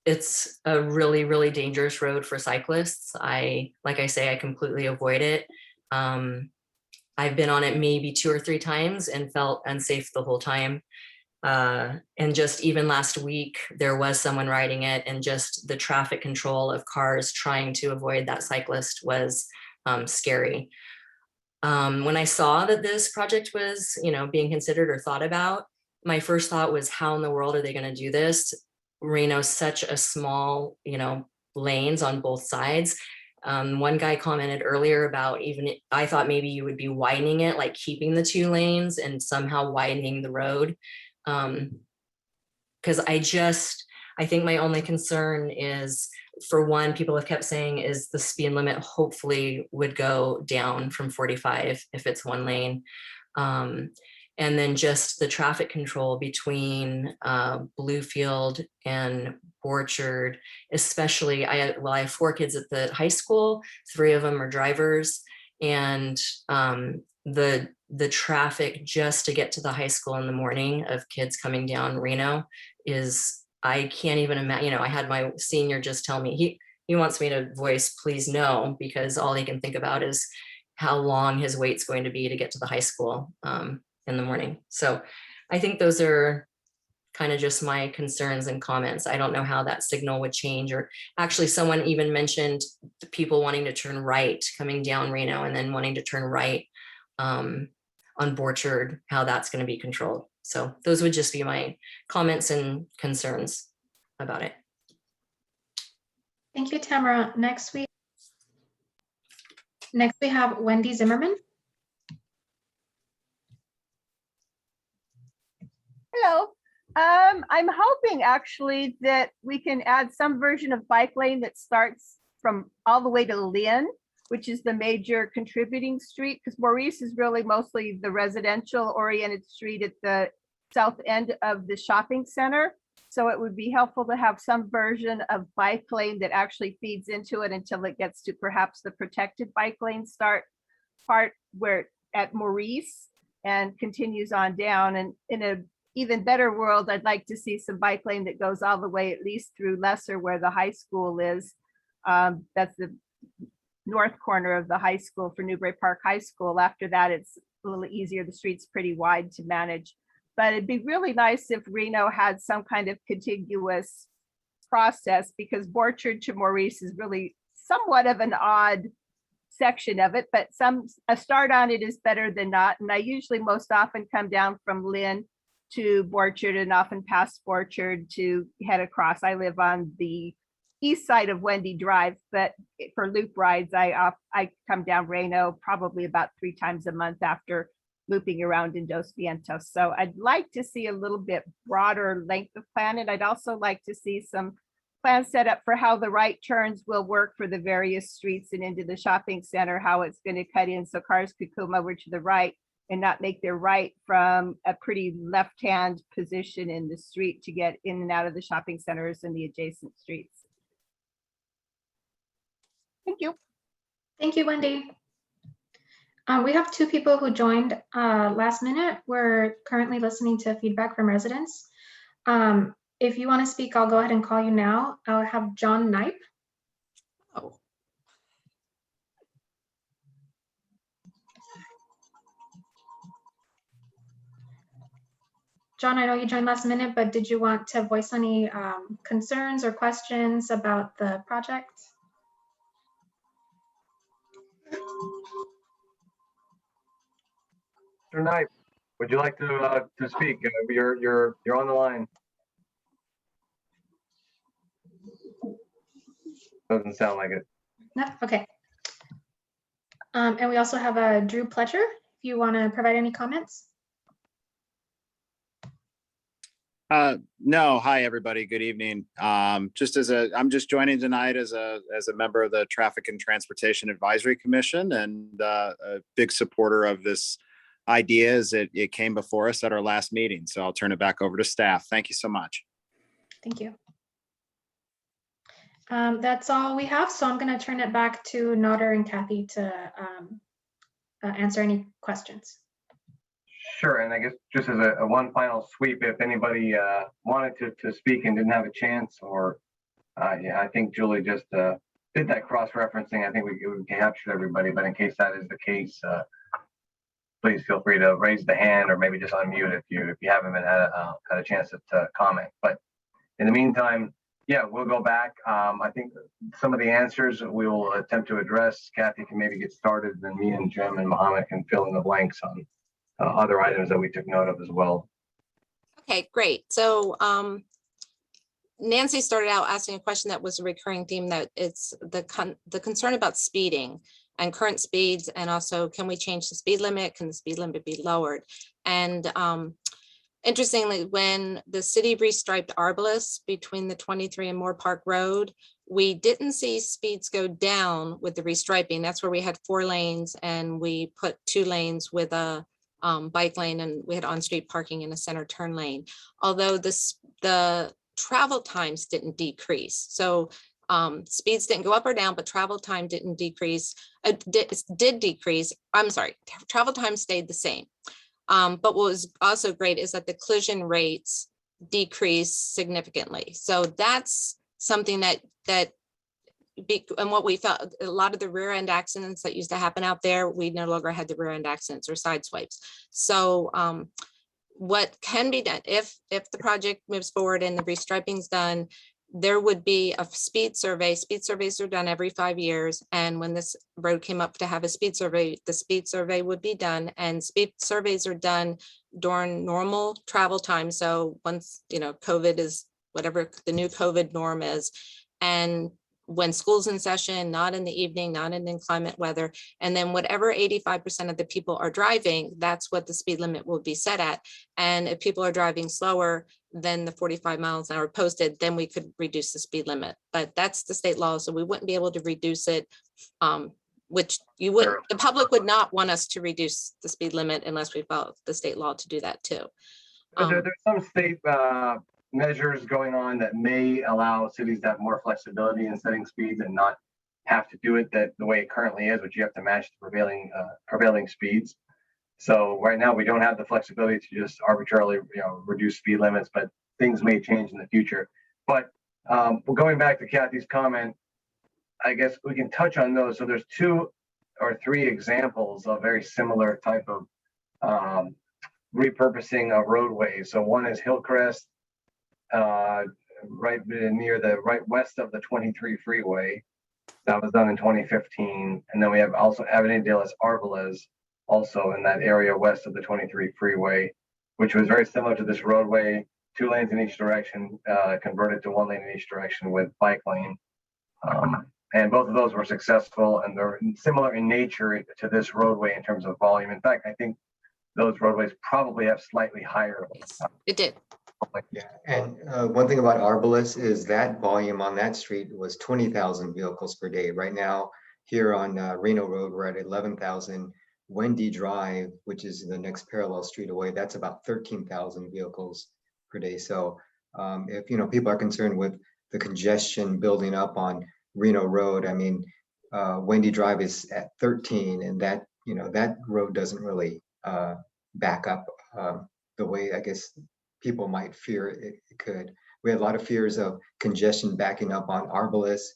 [SPEAKER 19] It's a really, really dangerous road for cyclists. Like I say, I completely avoid it. I've been on it maybe 2 or 3 times and felt unsafe the whole time. And just even last week, there was someone riding it, and just the traffic control of cars trying to avoid that cyclist was scary. When I saw that this project was, you know, being considered or thought about, my first thought was, how in the world are they going to do this? Reno's such a small, you know, lanes on both sides. One guy commented earlier about I thought maybe you would be widening it, like keeping the 2 lanes and somehow widening the road. Because I think my only concern is, for one, people have kept saying is the speed limit hopefully would go down from 45 if it's 1 lane. And then just the traffic control between Bluefield and Orchard, especially, I have 4 kids at the high school, 3 of them are drivers, and the traffic just to get to the high school in the morning of kids coming down Reno is, I can't even imagine. You know, I had my senior just tell me he wants me to voice please no, because all he can think about is how long his wait's going to be to get to the high school in the morning. So I think those are kind of just my concerns and comments. I don't know how that signal would change, or actually someone even mentioned the people wanting to turn right coming down Reno and then wanting to turn right on Borchard, how that's going to be controlled. So those would just be my comments and concerns about it.
[SPEAKER 3] Thank you, Tamara. Next we have Wendy Zimmerman.
[SPEAKER 20] Hello. I'm hoping actually that we can add some version of bike lane that starts from all the way to Lynn, which is the major contributing street, because Maurice is really mostly the residential oriented street at the south end of the shopping center. So it would be helpful to have some version of bike lane that actually feeds into it until it gets to perhaps the protected bike lane start part where at Maurice and continues on down. And in a even better world, I'd like to see some bike lane that goes all the way at least through Lesser where the high school is. That's the north corner of the high school for Newbury Park High School. After that, it's a little easier. The street's pretty wide to manage. but it'd be really nice if Reno had some kind of contiguous process, because Borchard to Maurice is really somewhat of an odd section of it, but a start on it is better than not. And I usually most often come down from Lynn to Borchard and often past Borchard to head across. I live on the east side of Wendy Drive, but for loop rides, I come down Reino probably about 3 times a month after looping around in Dos Vientos. So I'd like to see a little bit broader length of plan, and I'd also like to see some plans set up for how the right turns will work for the various streets and into the shopping center, how it's going to cut in so cars could come over to the right and not make their right from a pretty left-hand position in the street to get in and out of the shopping centers and the adjacent streets. Thank you.
[SPEAKER 3] Thank you, Wendy. We have 2 people who joined last minute. We're currently listening to feedback from residents. If you want to speak, I'll go ahead and call you now. I'll have John Knipe.
[SPEAKER 2] Oh.
[SPEAKER 3] John, I know you joined last minute, but did you want to voice any concerns or questions about the project?
[SPEAKER 1] Mr. Knight, would you like to speak? You're on the line. Doesn't sound like it.
[SPEAKER 3] No, okay. And we also have Drew Pletcher, if you want to provide any comments.
[SPEAKER 21] No, hi everybody. Good evening. I'm just joining tonight as a member of the Traffic and Transportation Advisory Commission, and a big supporter of this idea as it came before us at our last meeting. So I'll turn it back over to staff. Thank you so much.
[SPEAKER 3] Thank you. That's all we have. So I'm going to turn it back to Nodder and Kathy to answer any questions.
[SPEAKER 1] Sure, and I guess just as a one final sweep, if anybody wanted to speak and didn't have a chance, or yeah, I think Julie just did that cross-referencing. I think we captured everybody, but in case that is the case, please feel free to raise the hand or maybe just unmute if you haven't had a chance to comment. But in the meantime, yeah, we'll go back. I think some of the answers we will attempt to address. Kathy can maybe get started, then me and Jim and Mohammed can fill in the blanks on other items that we took note of as well.
[SPEAKER 2] Okay, great. So Nancy started out asking a question that was a recurring theme, that it's the concern about speeding and current speeds, and also can we change the speed limit? Can the speed limit be lowered? And interestingly, when the city restriped Arbalest between the 23 and Moore Park Road, we didn't see speeds go down with the restriping. That's where we had 4 lanes and we put 2 lanes with a bike lane, and we had on-street parking in a center turn lane. Although the travel times didn't decrease. So speeds didn't go up or down, but travel time didn't decrease. Did decrease. I'm sorry, travel time stayed the same. But what was also great is that the collision rates decreased significantly. So that's something and what we felt, a lot of the rear end accidents that used to happen out there, we no longer had the rear end accidents or side swipes. So what can be done if the project moves forward and the restriping's done, there would be a speed survey. Speed surveys are done every 5 years. And when this road came up to have a speed survey, the speed survey would be done, and speed surveys are done during normal travel time. So once, COVID is whatever the new COVID norm is, and when school's in session, not in the evening, not in inclement weather. And then whatever 85% of the people are driving, that's what the speed limit will be set at. And if people are driving slower than the 45 miles an hour posted, then we could reduce the speed limit. But that's the state law, so we wouldn't be able to reduce it, which the public would not want us to reduce the speed limit unless we followed the state law to do that too.
[SPEAKER 1] There's some state measures going on that may allow cities to have more flexibility in setting speeds and not have to do it the way it currently is, which you have to match the prevailing speeds. So right now we don't have the flexibility to just arbitrarily reduce speed limits, but things may change in the future. But going back to Kathy's comment, I guess we can touch on those. So there's 2 or 3 examples of very similar type of repurposing a roadway. So one is Hillcrest, right near the right west of the 23 freeway. That was done in 2015. And then we have also Avenida de las Arboles, also in that area west of the 23 freeway, which was very similar to this roadway, 2 lanes in each direction, converted to 1 lane in each direction with bike lane. And both of those were successful, and they're similar in nature to this roadway in terms of volume. In fact, I think those roadways probably have slightly higher.
[SPEAKER 2] It did.
[SPEAKER 4] Yeah, and one thing about Arbalest is that volume on that street was 20,000 vehicles per day. Right now, here on Reino Road, we're at 11,000. Wendy Drive, which is the next parallel street away, that's about 13,000 vehicles per day. So if people are concerned with the congestion building up on Reino Road, I mean, Wendy Drive is at 13, and that that road doesn't really back up the way I guess people might fear it could. We had a lot of fears of congestion backing up on Arbalest,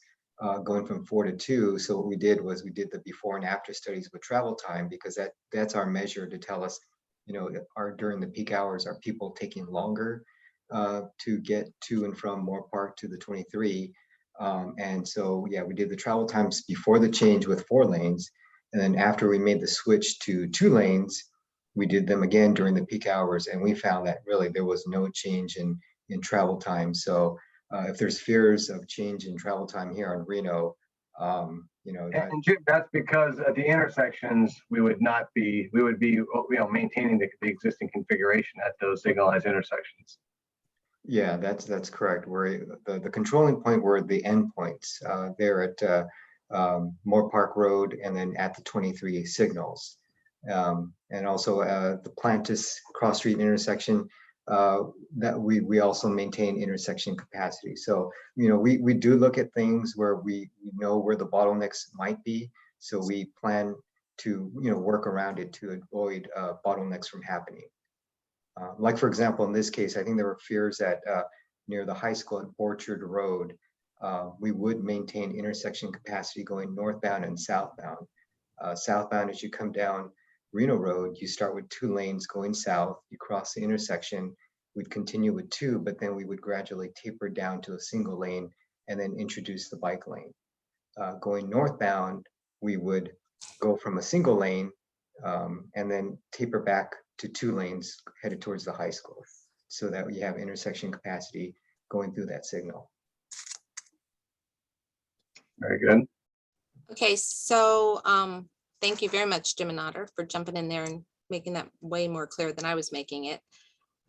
[SPEAKER 4] going from 4 to 2. So what we did was we did the before and after studies with travel time, because that's our measure to tell us, are during the peak hours, are people taking longer to get to and from Moore Park to the 23. And so, yeah, we did the travel times before the change with 4 lanes. And then after we made the switch to 2 lanes, we did them again during the peak hours. And we found that really there was no change in travel time. So if there's fears of change in travel time here on Reno,
[SPEAKER 1] and Jim, that's because at the intersections, we would be maintaining the existing configuration at those signalized intersections.
[SPEAKER 4] Yeah, that's correct. Where the controlling point were the endpoints there at Moore Park Road and then at the 23 signals. And also the Plantis cross street intersection, that we also maintain intersection capacity. So, we do look at things where we know where the bottlenecks might be. So we plan to, work around it to avoid bottlenecks from happening. Like, for example, in this case, I think there were fears that near the high school and Orchard Road, we would maintain intersection capacity going northbound and southbound. Southbound, as you come down Reno Road, you start with 2 lanes going south, you cross the intersection, we'd continue with 2, but then we would gradually taper down to a single lane and then introduce the bike lane. Going northbound, we would go from a single lane and then taper back to 2 lanes headed towards the high school, so that we have intersection capacity going through that signal.
[SPEAKER 1] Very good.
[SPEAKER 2] Okay, so thank you very much, Jim and Otter, for jumping in there and making that way more clear than I was making it.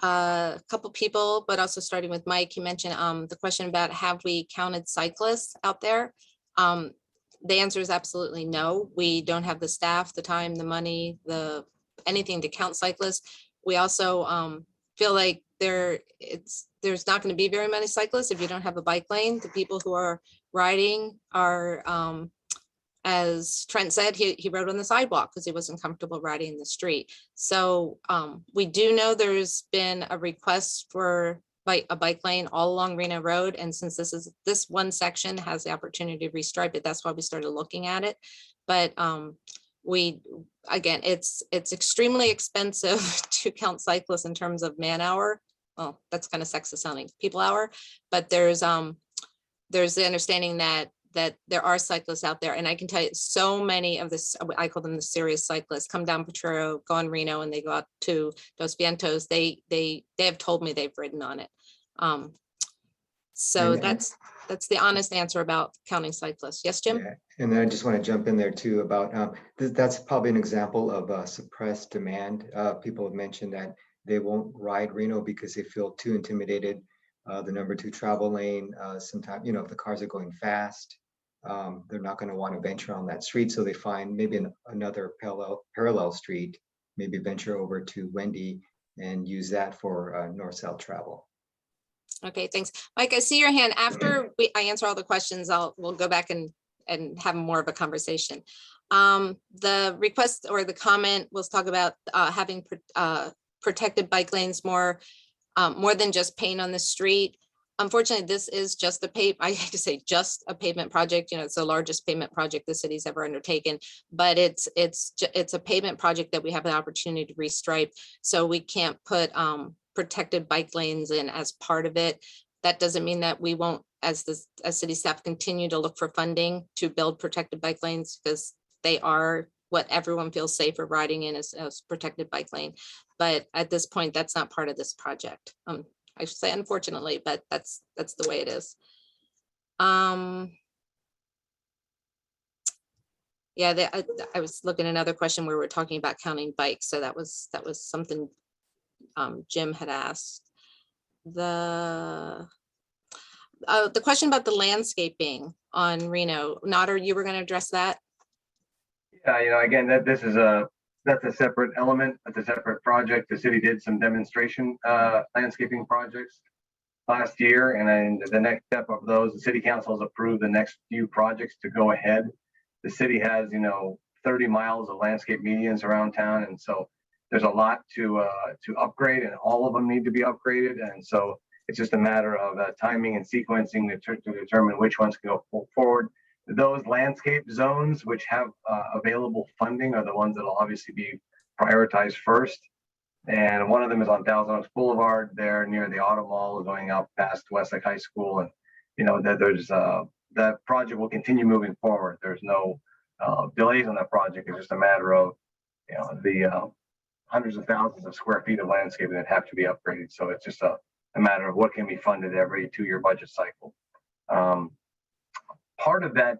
[SPEAKER 2] A couple people, but also starting with Mike, you mentioned the question about have we counted cyclists out there? The answer is absolutely no. We don't have the staff, the time, the money, anything to count cyclists. We also feel like there's not going to be very many cyclists if you don't have a bike lane. The people who are riding are, as Trent said, he rode on the sidewalk because he wasn't comfortable riding in the street. So we do know there's been a request for a bike lane all along Reino Road. And since this one section has the opportunity to restripe it, that's why we started looking at it. But again, it's extremely expensive to count cyclists in terms of man hour. Well, that's kind of sexist sounding, people hour, but there's the understanding that there are cyclists out there. And I can tell you so many of this, I call them the serious cyclists, come down Potrero, go on Reno, and they go out to Dos Vientos. They have told me they've ridden on it. So that's the honest answer about counting cyclists. Yes, Jim?
[SPEAKER 4] Yeah. And then I just want to jump in there too about, that's probably an example of suppressed demand. People have mentioned that they won't ride Reno because they feel too intimidated. The number 2 travel lane, sometimes, if the cars are going fast, they're not going to want to venture on that street. So they find maybe another parallel street, maybe venture over to Wendy and use that for north-south travel.
[SPEAKER 2] Okay, thanks. Mike, I see your hand. After I answer all the questions, we'll go back and have more of a conversation. The request or the comment was talk about having protected bike lanes more than just paint on the street. Unfortunately, this is just I hate to say just a pavement project, it's the largest pavement project the city's ever undertaken, but it's a pavement project that we have an opportunity to restripe. So we can't put protected bike lanes in as part of it. That doesn't mean that we won't, as city staff, continue to look for funding to build protected bike lanes, because they are what everyone feels safer riding in as protected bike lane. But at this point, that's not part of this project. I should say unfortunately, but that's the way it is. Yeah, I was looking at another question where we're talking about counting bikes. So that was something Jim had asked. The question about the landscaping on Reino, Nader, you were going to address that?
[SPEAKER 1] Yeah, again, that's a separate element. That's a separate project. The city did some demonstration landscaping projects last year, and then the next step of those, the city council has approved the next few projects to go ahead. The city has 30 miles of landscape medians around town, and so there's a lot to upgrade, and all of them need to be upgraded. And so it's just a matter of timing and sequencing to determine which ones can go forward. Those landscape zones which have available funding are the ones that will obviously be prioritized first. And one of them is on Thousand Oaks Boulevard there near the Auto Mall going up past Westlake High School. And, that project will continue moving forward. There's no delays on that project. It's just a matter of, the hundreds of thousands of square feet of landscaping that have to be upgraded. So it's just a matter of what can be funded every 2-year budget cycle. Part of that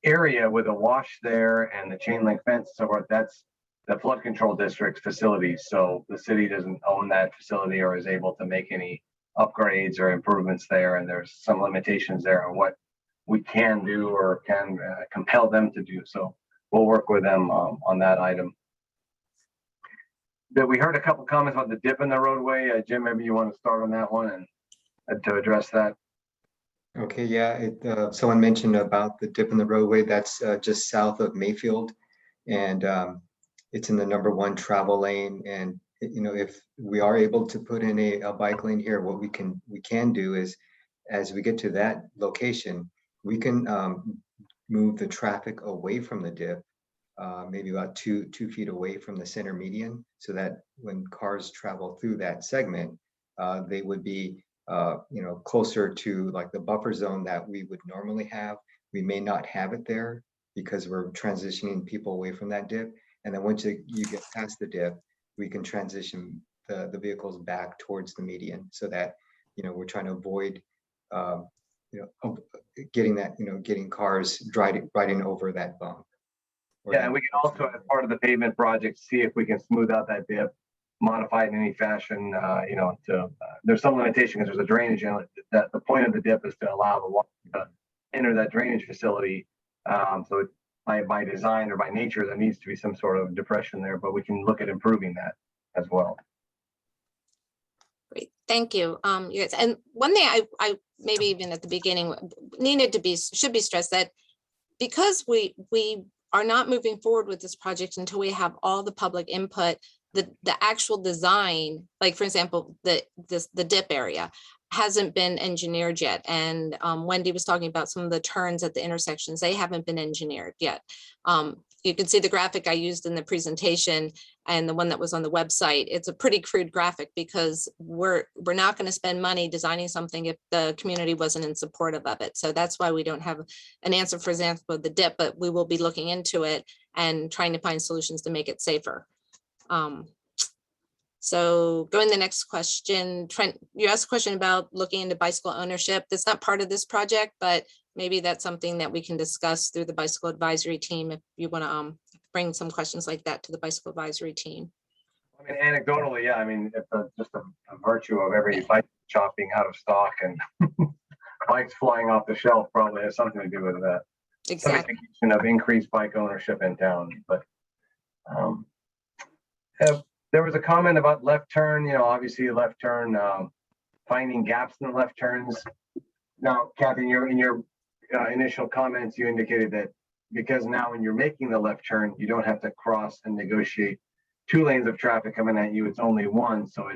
[SPEAKER 1] area with a wash there and the chain link fence and so forth, that's the flood control district's facilities. So the city doesn't own that facility or is able to make any upgrades or improvements there. And there's some limitations there on what we can do or can compel them to do. So we'll work with them on that item. But we heard a couple comments about the dip in the roadway. Jim, maybe you want to start on that one and to address that.
[SPEAKER 4] Okay, yeah, someone mentioned about the dip in the roadway. That's just south of Mayfield, and it's in the #1 travel lane. And if we are able to put in a bike lane here, what we can do is, as we get to that location, we can move the traffic away from the dip, maybe about two feet away from the center median, so that when cars travel through that segment, they would be closer to like the buffer zone that we would normally have. We may not have it there because we're transitioning people away from that dip. And then once you get past the dip, we can transition the vehicles back towards the median, so that, we're trying to avoid, getting cars riding over that bump.
[SPEAKER 1] Yeah, and we can also, as part of the pavement project, see if we can smooth out that dip, modify it in any fashion, there's some limitation because there's a drainage inlet. That the point of the dip is to allow the water to enter that drainage facility. So by design or by nature, there needs to be some sort of depression there, but we can look at improving that as well.
[SPEAKER 2] Great, thank you. Yes, and one thing I maybe even at the beginning should be stressed, that because we are not moving forward with this project until we have all the public input, the actual design, like for example, the dip area hasn't been engineered yet. And Wendy was talking about some of the turns at the intersections. They haven't been engineered yet. You can see the graphic I used in the presentation and the one that was on the website. It's a pretty crude graphic because we're not going to spend money designing something if the community wasn't in support of it. So that's why we don't have an answer, for example, the dip, but we will be looking into it and trying to find solutions to make it safer. So going to the next question, Trent, you asked a question about looking into bicycle ownership. That's not part of this project, but maybe that's something that we can discuss through the bicycle advisory team if you want to bring some questions like that to the bicycle advisory team.
[SPEAKER 1] I mean, anecdotally, yeah, I mean, it's just a virtue of every bike shop being out of stock and bikes flying off the shelf probably has something to do with that.
[SPEAKER 2] Exactly.
[SPEAKER 1] Some indication of increased bike ownership in town, but there was a comment about left turn, obviously left turn, finding gaps in the left turns. Now, Kathy, in your initial comments, you indicated that because now when you're making the left turn, you don't have to cross and negotiate 2 lanes of traffic coming at you. It's only one, so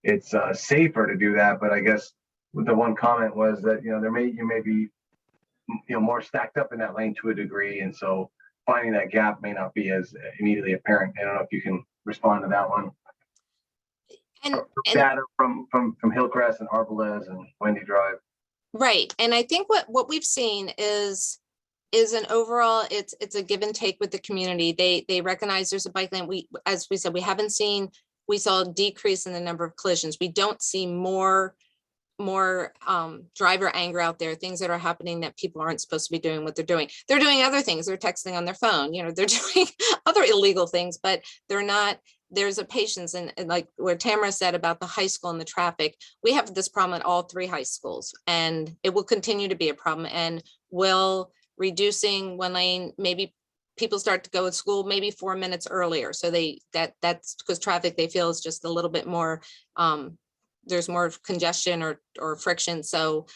[SPEAKER 1] it's safer to do that. But I guess the one comment was that, you may be, more stacked up in that lane to a degree. And so finding that gap may not be as immediately apparent. I don't know if you can respond to that one.
[SPEAKER 2] And
[SPEAKER 1] Data from Hillcrest and Arbalez and Wendy Drive.
[SPEAKER 2] right. And I think what we've seen is an overall, it's a give and take with the community. They recognize there's a bike lane. As we said, we saw a decrease in the number of collisions. We don't see more driver anger out there, things that are happening that people aren't supposed to be doing what they're doing. They're doing other things. They're texting on their phone, they're doing other illegal things, but they're not. There's a patience, and like what Tamara said about the high school and the traffic, we have this problem at all 3 high schools, and it will continue to be a problem. And will reducing one lane, maybe people start to go to school maybe 4 minutes earlier. So that's because traffic, they feel, is just a little bit more, there's more congestion or friction. So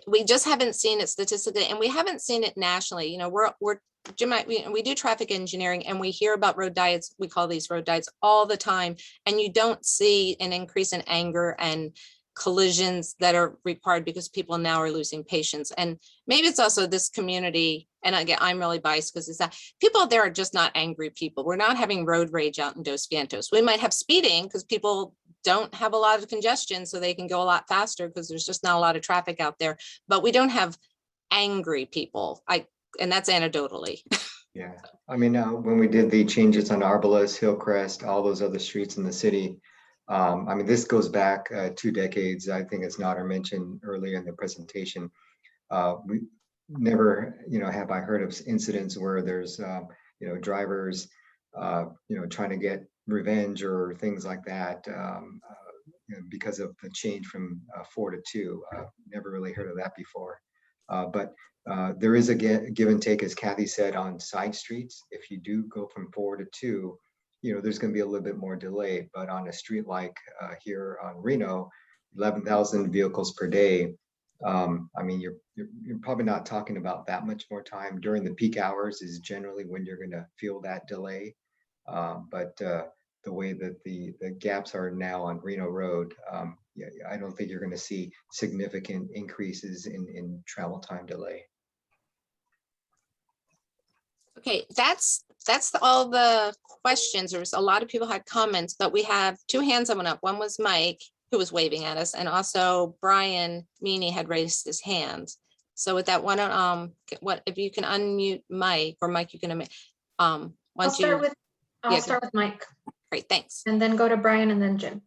[SPEAKER 2] we just haven't seen it statistically, and we haven't seen it nationally. We're Jim, we do traffic engineering, and we hear about road diets. We call these road diets all the time, and you don't see an increase in anger and collisions that are required because people now are losing patience. And maybe it's also this community, and again, I'm really biased because it's that people out there are just not angry people. We're not having road rage out in Dos Vientos. We might have speeding because people don't have a lot of congestion, so they can go a lot faster because there's just not a lot of traffic out there, but we don't have angry people. And that's anecdotally.
[SPEAKER 4] Yeah, I mean, when we did the changes on Arbalest, Hillcrest, all those other streets in the city, I mean, this goes back 2 decades. I think as Nader mentioned earlier in the presentation, we never, have I heard of incidents where there's, drivers, trying to get revenge or things like that because of the change from 4 to 2. Never really heard of that before. But there is a give and take, as Kathy said, on side streets. If you do go from 4 to 2, there's going to be a little bit more delay. But on a street like here on Reno, 11,000 vehicles per day. I mean, you're probably not talking about that much more time. During the peak hours is generally when you're going to feel that delay. But the way that the gaps are now on Reno Road, yeah, I don't think you're going to see significant increases in travel time delay.
[SPEAKER 2] Okay, that's all the questions. There was a lot of people had comments, but we have 2 hands that went up. One was Mike, who was waving at us, and also Brian Meany had raised his hand. So with that one, what if you can unmute Mike, or Mike, you can
[SPEAKER 3] I'll start with Mike.
[SPEAKER 2] Great, thanks.
[SPEAKER 3] And then go to Brian and then Jim.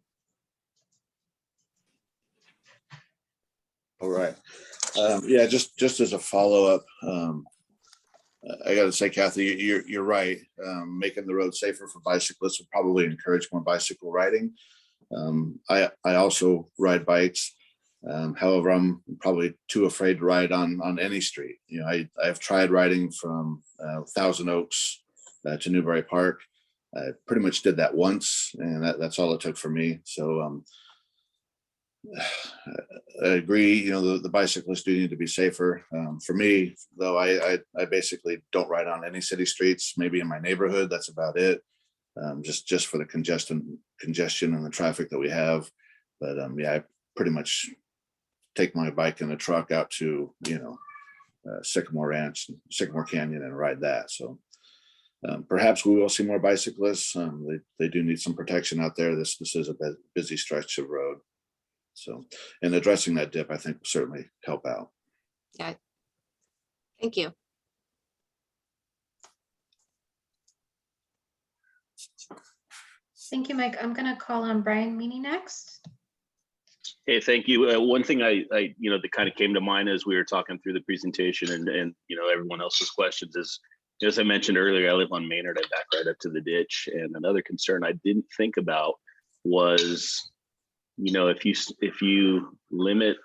[SPEAKER 7] All right. Yeah, just as a follow-up, I got to say, Kathy, you're right. Making the road safer for bicyclists would probably encourage more bicycle riding. I also ride bikes. However, I'm probably too afraid to ride on any street. I've tried riding from Thousand Oaks to Newbury Park. I pretty much did that once, and that's all it took for me. So I agree, the bicyclists do need to be safer. For me, though, I basically don't ride on any city streets, maybe in my neighborhood. That's about it. Just for the congestion and the traffic that we have. But yeah, I pretty much take my bike in a truck out to, Sycamore Ranch, Sycamore Canyon, and ride that. So perhaps we will see more bicyclists. They do need some protection out there. This is a busy stretch of road. So, and addressing that dip, I think, will certainly help out.
[SPEAKER 2] Yeah. Thank you.
[SPEAKER 3] Thank you, Mike. I'm going to call on Brian Meany next.
[SPEAKER 14] Hey, thank you. One thing I that kind of came to mind as we were talking through the presentation and everyone else's questions is, as I mentioned earlier, I live on Maynard. I back right up to the ditch. And another concern I didn't think about was, if you limit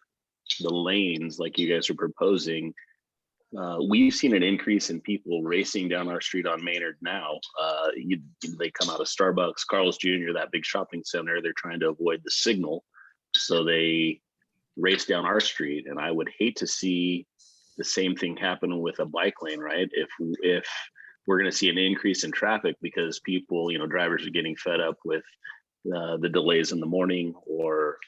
[SPEAKER 14] the lanes like you guys are proposing, we've seen an increase in people racing down our street on Maynard now. They come out of Starbucks, Carl's Jr., that big shopping center. They're trying to avoid the signal, so they race down our street. And I would hate to see the same thing happen with a bike lane, right? If we're going to see an increase in traffic because people, drivers are getting fed up with the delays in the morning, or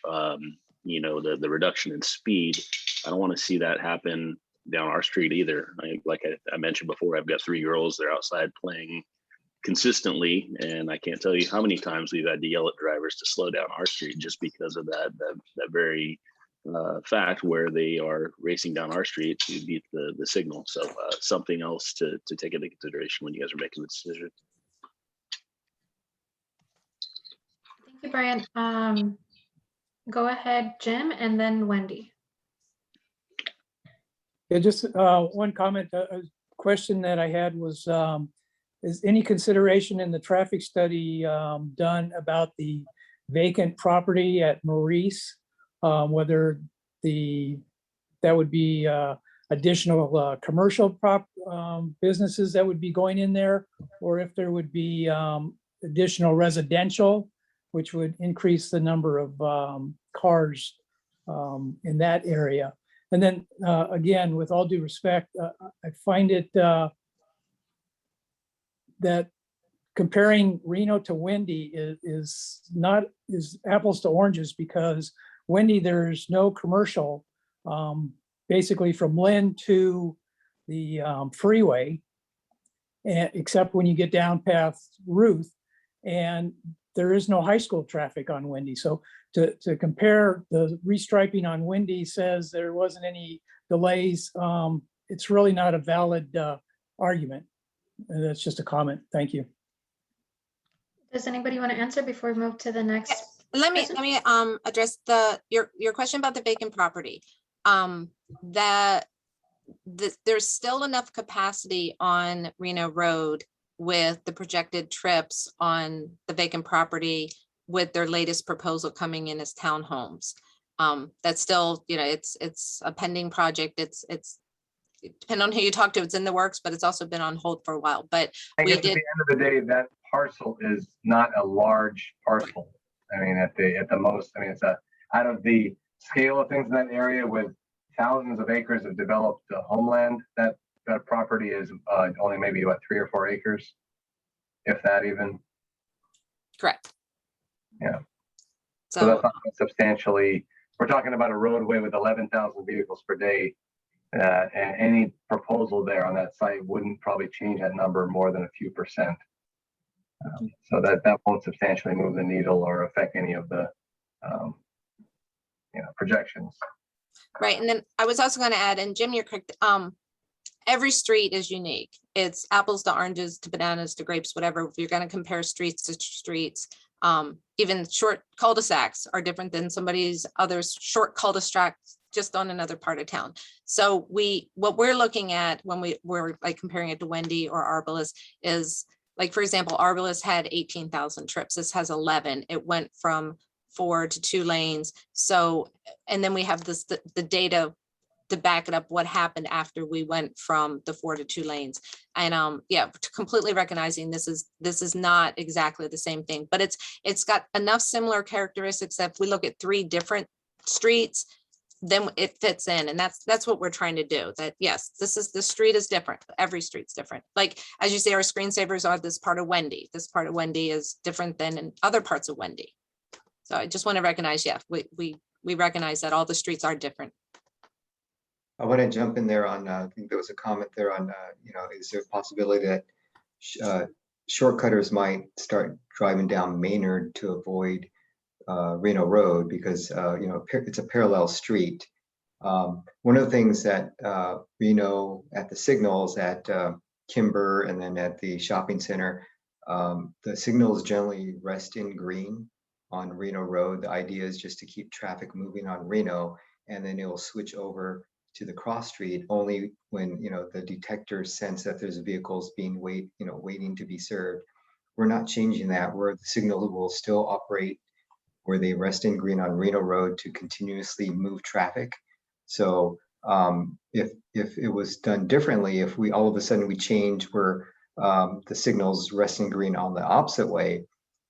[SPEAKER 14] you know, the reduction in speed, I don't want to see that happen down our street either. Like I mentioned before, I've got 3 girls, they're outside playing consistently, and I can't tell you how many times we've had to yell at drivers to slow down our street just because of that very fact, where they are racing down our street to beat the signal. So something else to take into consideration when you guys are making the decision.
[SPEAKER 3] Thank you, Brian. Go ahead, Jim, and then Wendy.
[SPEAKER 13] Yeah, just one comment, a question that I had was, is any consideration in the traffic study done about the vacant property at Maurice? Whether that would be additional commercial businesses that would be going in there, or if there would be additional residential, which would increase the number of cars in that area. And then again, with all due respect, I find it that comparing Reno to Wendy is apples to oranges, because Wendy, there's no commercial, basically from Lynn to the freeway, except when you get down past Ruth, and there is no high school traffic on Wendy. So to compare, the restriping on Wendy says there wasn't any delays. It's really not a valid argument. And that's just a comment. Thank you.
[SPEAKER 3] Does anybody want to answer before we move to the next?
[SPEAKER 2] Let me address your question about the vacant property. There's still enough capacity on Reino Road with the projected trips on the vacant property with their latest proposal coming in as townhomes. That's still, you know, it's a pending project. It's depending on who you talk to, it's in the works, but it's also been on hold for a while. But
[SPEAKER 1] I guess at the end of the day, that parcel is not a large parcel. I mean, at the most, I mean, it's out of the scale of things in that area with thousands of acres of developed homeland, that property is only maybe what, 3 or 4 acres, if that even.
[SPEAKER 2] Correct.
[SPEAKER 1] Yeah. So that's not substantially. We're talking about a roadway with 11,000 vehicles per day. And any proposal there on that site wouldn't probably change that number more than a few percent. So that won't substantially move the needle or affect any of the projections.
[SPEAKER 2] Right. And then I was also going to add, and Jim, you're correct. Every street is unique. It's apples to oranges to bananas to grapes, whatever. If you're going to compare streets to streets, even short cul-de-sacs are different than somebody's other short cul-de-sac just on another part of town. So what we're looking at when we're like comparing it to Wendy or Arbalest is, like, for example, Arbalest had 18,000 trips. This has 11. It went from 4 to 2 lanes. So, and then we have the data to back it up, what happened after we went from the 4 to 2 lanes. And yeah, completely recognizing this is not exactly the same thing, but it's got enough similar characteristics that if we look at 3 different streets, then it fits in. And that's what we're trying to do. That yes, the street is different. Every street's different. Like, as you say, our screensavers are this part of Wendy. This part of Wendy is different than in other parts of Wendy. So I just want to recognize, yeah, we recognize that all the streets are different.
[SPEAKER 4] I want to jump in there on, I think there was a comment there on, is there a possibility that shortcutters might start driving down Maynard to avoid Reino Road, because it's a parallel street. One of the things that Reino, at the signals at Kimber and then at the shopping center, the signals generally rest in green on Reino Road. The idea is just to keep traffic moving on Reino, and then it will switch over to the cross street only when the detectors sense that there's vehicles being waiting to be served. We're not changing that, where the signal will still operate where they rest in green on Reino Road to continuously move traffic. So if it was done differently, if we all of a sudden we change where the signals rest in green on the opposite way,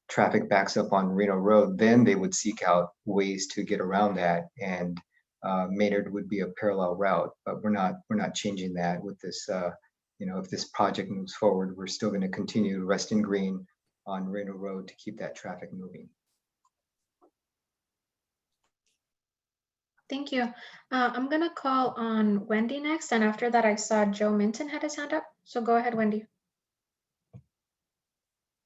[SPEAKER 4] traffic backs up on Reino Road, then they would seek out ways to get around that, and Maynard would be a parallel route. But we're not changing that with this. If this project moves forward, we're still going to continue to rest in green on Reino Road to keep that traffic moving.
[SPEAKER 3] Thank you. I'm gonna call on Wendy next, and after that, I saw Joe Minton had his hand up. So go ahead, Wendy.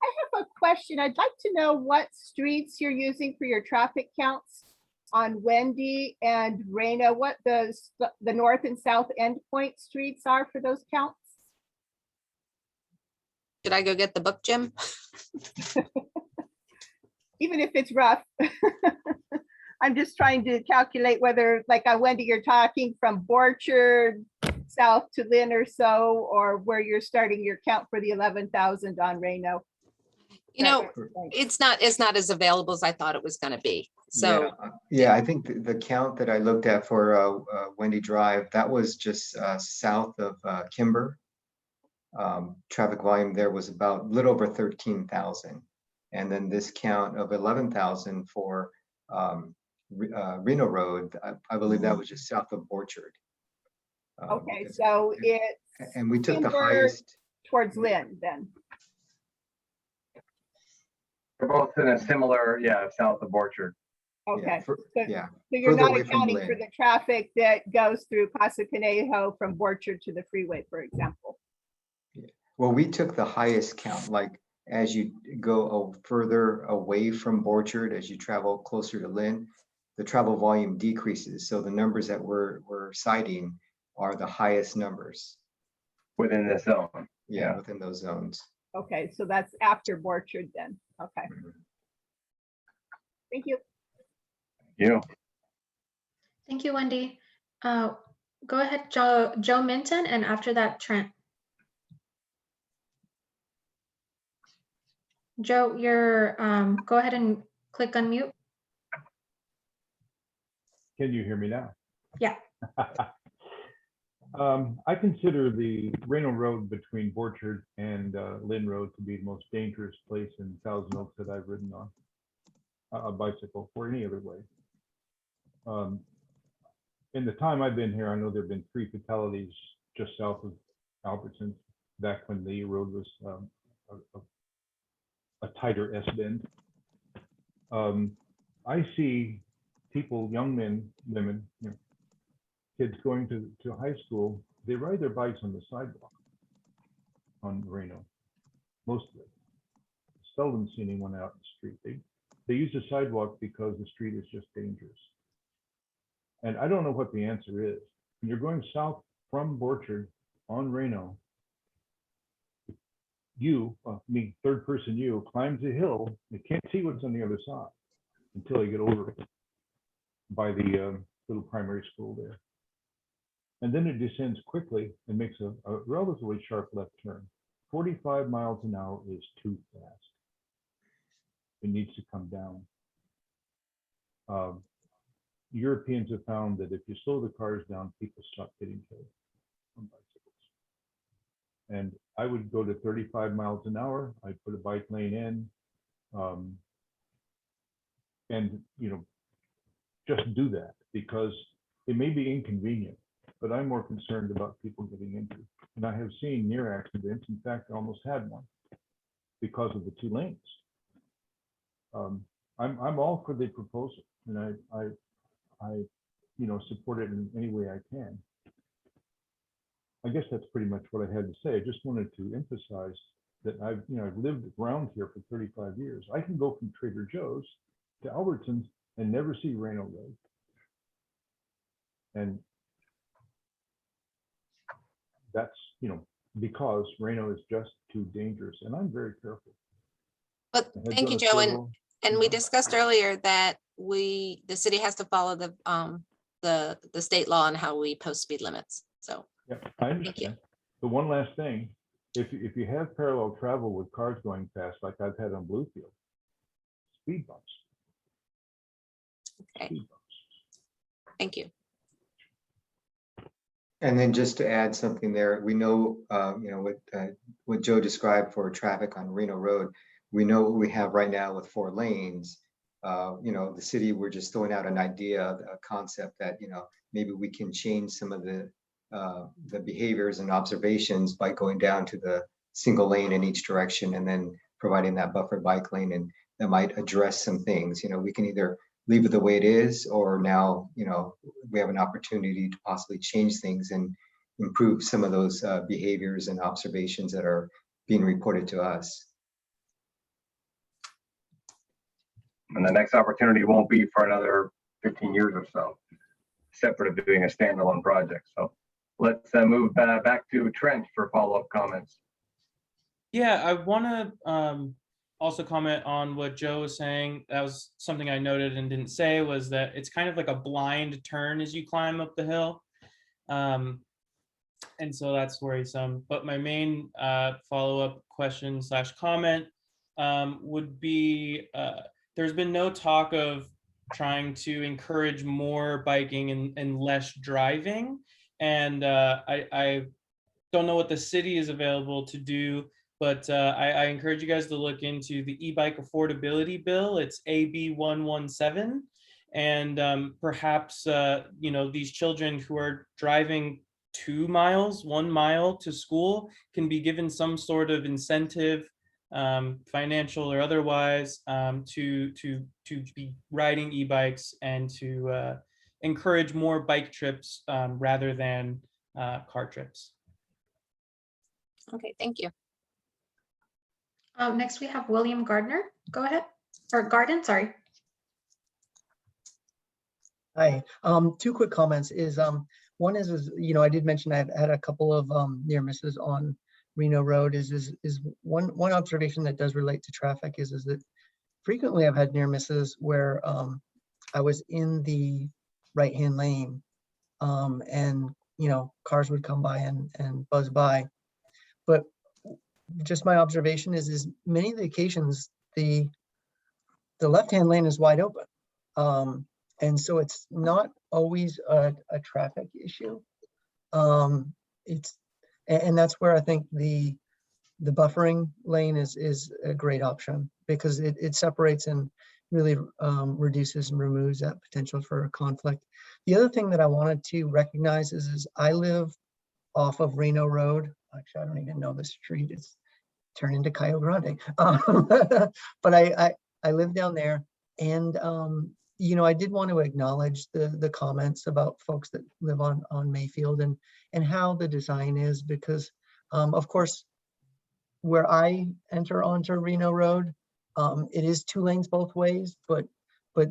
[SPEAKER 20] I have a question. I'd like to know what streets you're using for your traffic counts on Wendy and Reino, what the north and south endpoint streets are for those counts.
[SPEAKER 2] Should I go get the book, Jim?
[SPEAKER 20] Even if it's rough. I'm just trying to calculate whether, like on Wendy, you're talking from Borchard south to Lynn or so, or where you're starting your count for the 11,000 on Reino.
[SPEAKER 2] You know, it's not as available as I thought it was going to be. So
[SPEAKER 4] yeah, I think the count that I looked at for Wendy Drive, that was just south of Kimber. Traffic volume there was about a little over 13,000. And then this count of 11,000 for Reino Road, I believe that was just south of Borchard.
[SPEAKER 20] Okay, so it's
[SPEAKER 4] and we took the
[SPEAKER 20] Kimber
[SPEAKER 4] highest
[SPEAKER 20] towards Lynn then.
[SPEAKER 1] They're both in a similar, south of Borchard.
[SPEAKER 20] Okay, so
[SPEAKER 4] yeah.
[SPEAKER 20] you're
[SPEAKER 4] further
[SPEAKER 20] not
[SPEAKER 4] away from
[SPEAKER 20] accounting for
[SPEAKER 4] Lynn.
[SPEAKER 20] the traffic that goes through Casa Conejo from Borchard to the freeway, for example.
[SPEAKER 4] Well, we took the highest count, like as you go further away from Borchard, as you travel closer to Lynn, the travel volume decreases. So the numbers that we're citing are the highest numbers.
[SPEAKER 1] Within this zone.
[SPEAKER 4] Yeah, within those zones.
[SPEAKER 20] Okay, so that's after Borchard then. Okay. Thank you.
[SPEAKER 1] You.
[SPEAKER 3] Thank you, Wendy. Go ahead, Joe Minton, and after that, Trent. Joe, you're go ahead and click unmute.
[SPEAKER 15] Can you hear me now?
[SPEAKER 3] Yeah.
[SPEAKER 15] I consider the Reino Road between Borchard and Lynn Road to be the most dangerous place in Thousand Oaks that I've ridden on a bicycle or any other way. In the time I've been here, I know there have been 3 fatalities just south of Albertson back when the road was a tighter S-bend. I see people, young men, women, kids going to high school, they ride their bikes on the sidewalk on Reino, most of it. Seldom see anyone out in the street. They use the sidewalk because the street is just dangerous. And I don't know what the answer is. When you're going south from Borchard on Reino, third person you, climbs a hill, you can't see what's on the other side until you get over it by the little primary school there. And then it descends quickly and makes a relatively sharp left turn. 45 miles an hour is too fast. It needs to come down. Europeans have found that if you slow the cars down, people stop getting killed on bicycles. And I would go to 35 miles an hour. I'd put a bike lane in, and just do that, because it may be inconvenient, but I'm more concerned about people getting injured. And I have seen near accidents. In fact, I almost had one because of the 2 lanes. I'm all for the proposal, and I support it in any way I can. I guess that's pretty much what I had to say. I just wanted to emphasize that I've lived around here for 35 years. I can go from Trader Joe's to Albertsons and never see Reino Road. And that's, because Reino is just too dangerous, and I'm very careful.
[SPEAKER 2] But thank you, Joe. And we discussed earlier that the city has to follow the state law on how we post speed limits. So
[SPEAKER 15] yeah, I understand. But one last thing, if you have parallel travel with cars going fast, like I've had on Bluefield, speed bumps.
[SPEAKER 2] Okay. Speed bumps. Thank you.
[SPEAKER 4] And then just to add something there, we know, what Joe described for traffic on Reino Road, we know what we have right now with 4 lanes. The city, we're just throwing out an idea, a concept that, maybe we can change some of the behaviors and observations by going down to the single lane in each direction and then providing that buffered bike lane, and that might address some things. We can either leave it the way it is, or now, we have an opportunity to possibly change things and improve some of those behaviors and observations that are being reported to us.
[SPEAKER 1] And the next opportunity won't be for another 15 years or so, separate of doing a standalone project. So let's move back to Trent for follow-up comments.
[SPEAKER 17] Yeah, I want to also comment on what Joe was saying. That was something I noted and didn't say, was that it's kind of like a blind turn as you climb up the hill. And so that's worrisome. But my main follow-up question / comment would be, there's been no talk of trying to encourage more biking and less driving. And I don't know what the city is available to do, but I encourage you guys to look into the e-bike affordability bill. It's AB 117. And perhaps, these children who are driving 2 miles, 1 mile to school can be given some sort of incentive, financial or otherwise, to be riding e-bikes and to encourage more bike trips rather than car trips.
[SPEAKER 2] Okay, thank you.
[SPEAKER 3] Next we have William Gardner. Go ahead. Or Garden, sorry.
[SPEAKER 10] Hi, 2 quick comments is, one is, I did mention I had a couple of near misses on Reino Road. Is one observation that does relate to traffic is that frequently I've had near misses where I was in the right-hand lane, and cars would come by and buzz by. But just my observation is many of the occasions the left-hand lane is wide open. And so it's not always a traffic issue. And that's where I think the buffering lane is a great option, because it separates and really reduces and removes that potential for conflict. The other thing that I wanted to recognize is I live off of Reino Road. Actually, I don't even know the street. It's turned into Cayo Grande. But I live down there, and I did want to acknowledge the comments about folks that live on Mayfield and how the design is, because of course, where I enter onto Reino Road, it is 2 lanes both ways, but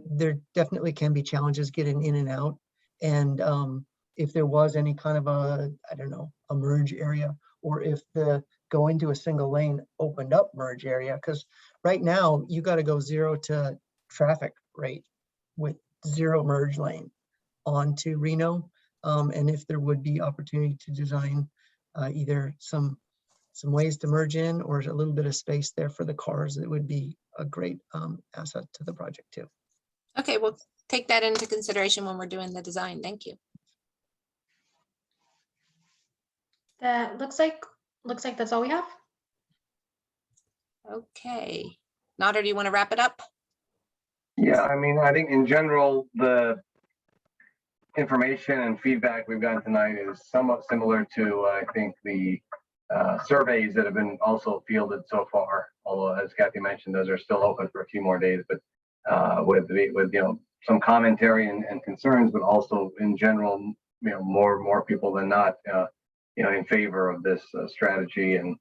[SPEAKER 10] there definitely can be challenges getting in and out. And if there was any kind of a merge area, or if the going to a single lane opened up merge area, because right now you got to go 0 to traffic rate with 0 merge lane onto Reino. And if there would be opportunity to design either some ways to merge in or a little bit of space there for the cars, it would be a great asset to the project too.
[SPEAKER 2] Okay, we'll take that into consideration when we're doing the design. Thank you.
[SPEAKER 3] That looks like that's all we have.
[SPEAKER 2] Okay. Nader, do you want to wrap it up?
[SPEAKER 1] Yeah, I think in general, the information and feedback we've gotten tonight is somewhat similar to, I think, the surveys that have been also fielded so far. Although, as Kathy mentioned, those are still open for a few more days, but with some commentary and concerns, but also in general, more people than not, in favor of this strategy. And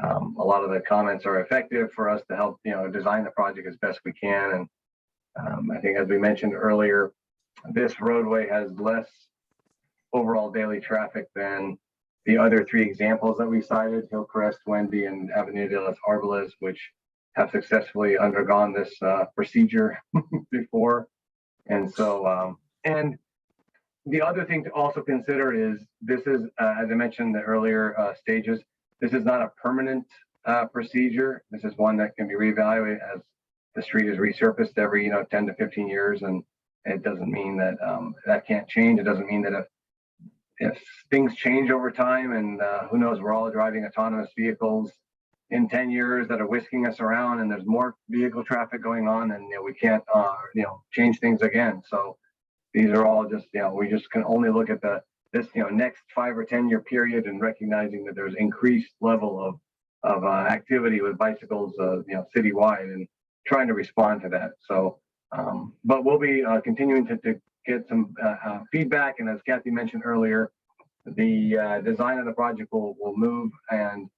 [SPEAKER 1] a lot of the comments are effective for us to help, design the project as best we can. And I think, as we mentioned earlier, this roadway has less overall daily traffic than the other 3 examples that we cited, Hillcrest, Wendy, and Avenida de las Arboles, which have successfully undergone this procedure before. And so, and the other thing to also consider is this is, as I mentioned in the earlier stages, this is not a permanent procedure. This is one that can be reevaluated as the street is resurfaced every 10 to 15 years, and it doesn't mean that that can't change. It doesn't mean that if things change over time, and who knows, we're all driving autonomous vehicles in 10 years that are whisking us around, and there's more vehicle traffic going on, and we can't change things again. So these are all just we just can only look at this next 5 or 10 year period, and recognizing that there's increased level of activity with bicycles citywide, and trying to respond to that. So But we'll be continuing to get some feedback. And as Kathy mentioned earlier, the design of the project will move, and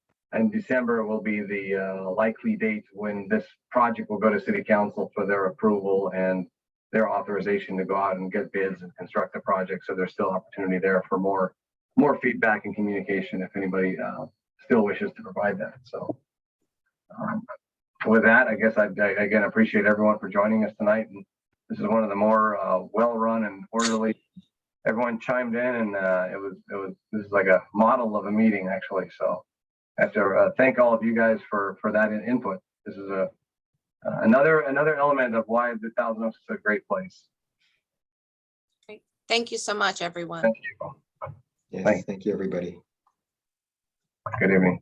[SPEAKER 1] December will be the likely date when this project will go to City Council for their approval and their authorization to go out and get bids and construct the project. So there's still opportunity there for more feedback and communication if anybody still wishes to provide that. So with that, I guess I again appreciate everyone for joining us tonight. And this is one of the more well-run and orderly. Everyone chimed in, and this is like a model of a meeting actually. So I have to thank all of you guys for that input. This is another element of why the Thousand Oaks is a great place.
[SPEAKER 2] Great. Thank you so much, everyone.
[SPEAKER 1] Thank you.
[SPEAKER 4] Yes, thank you, everybody.
[SPEAKER 1] Good evening.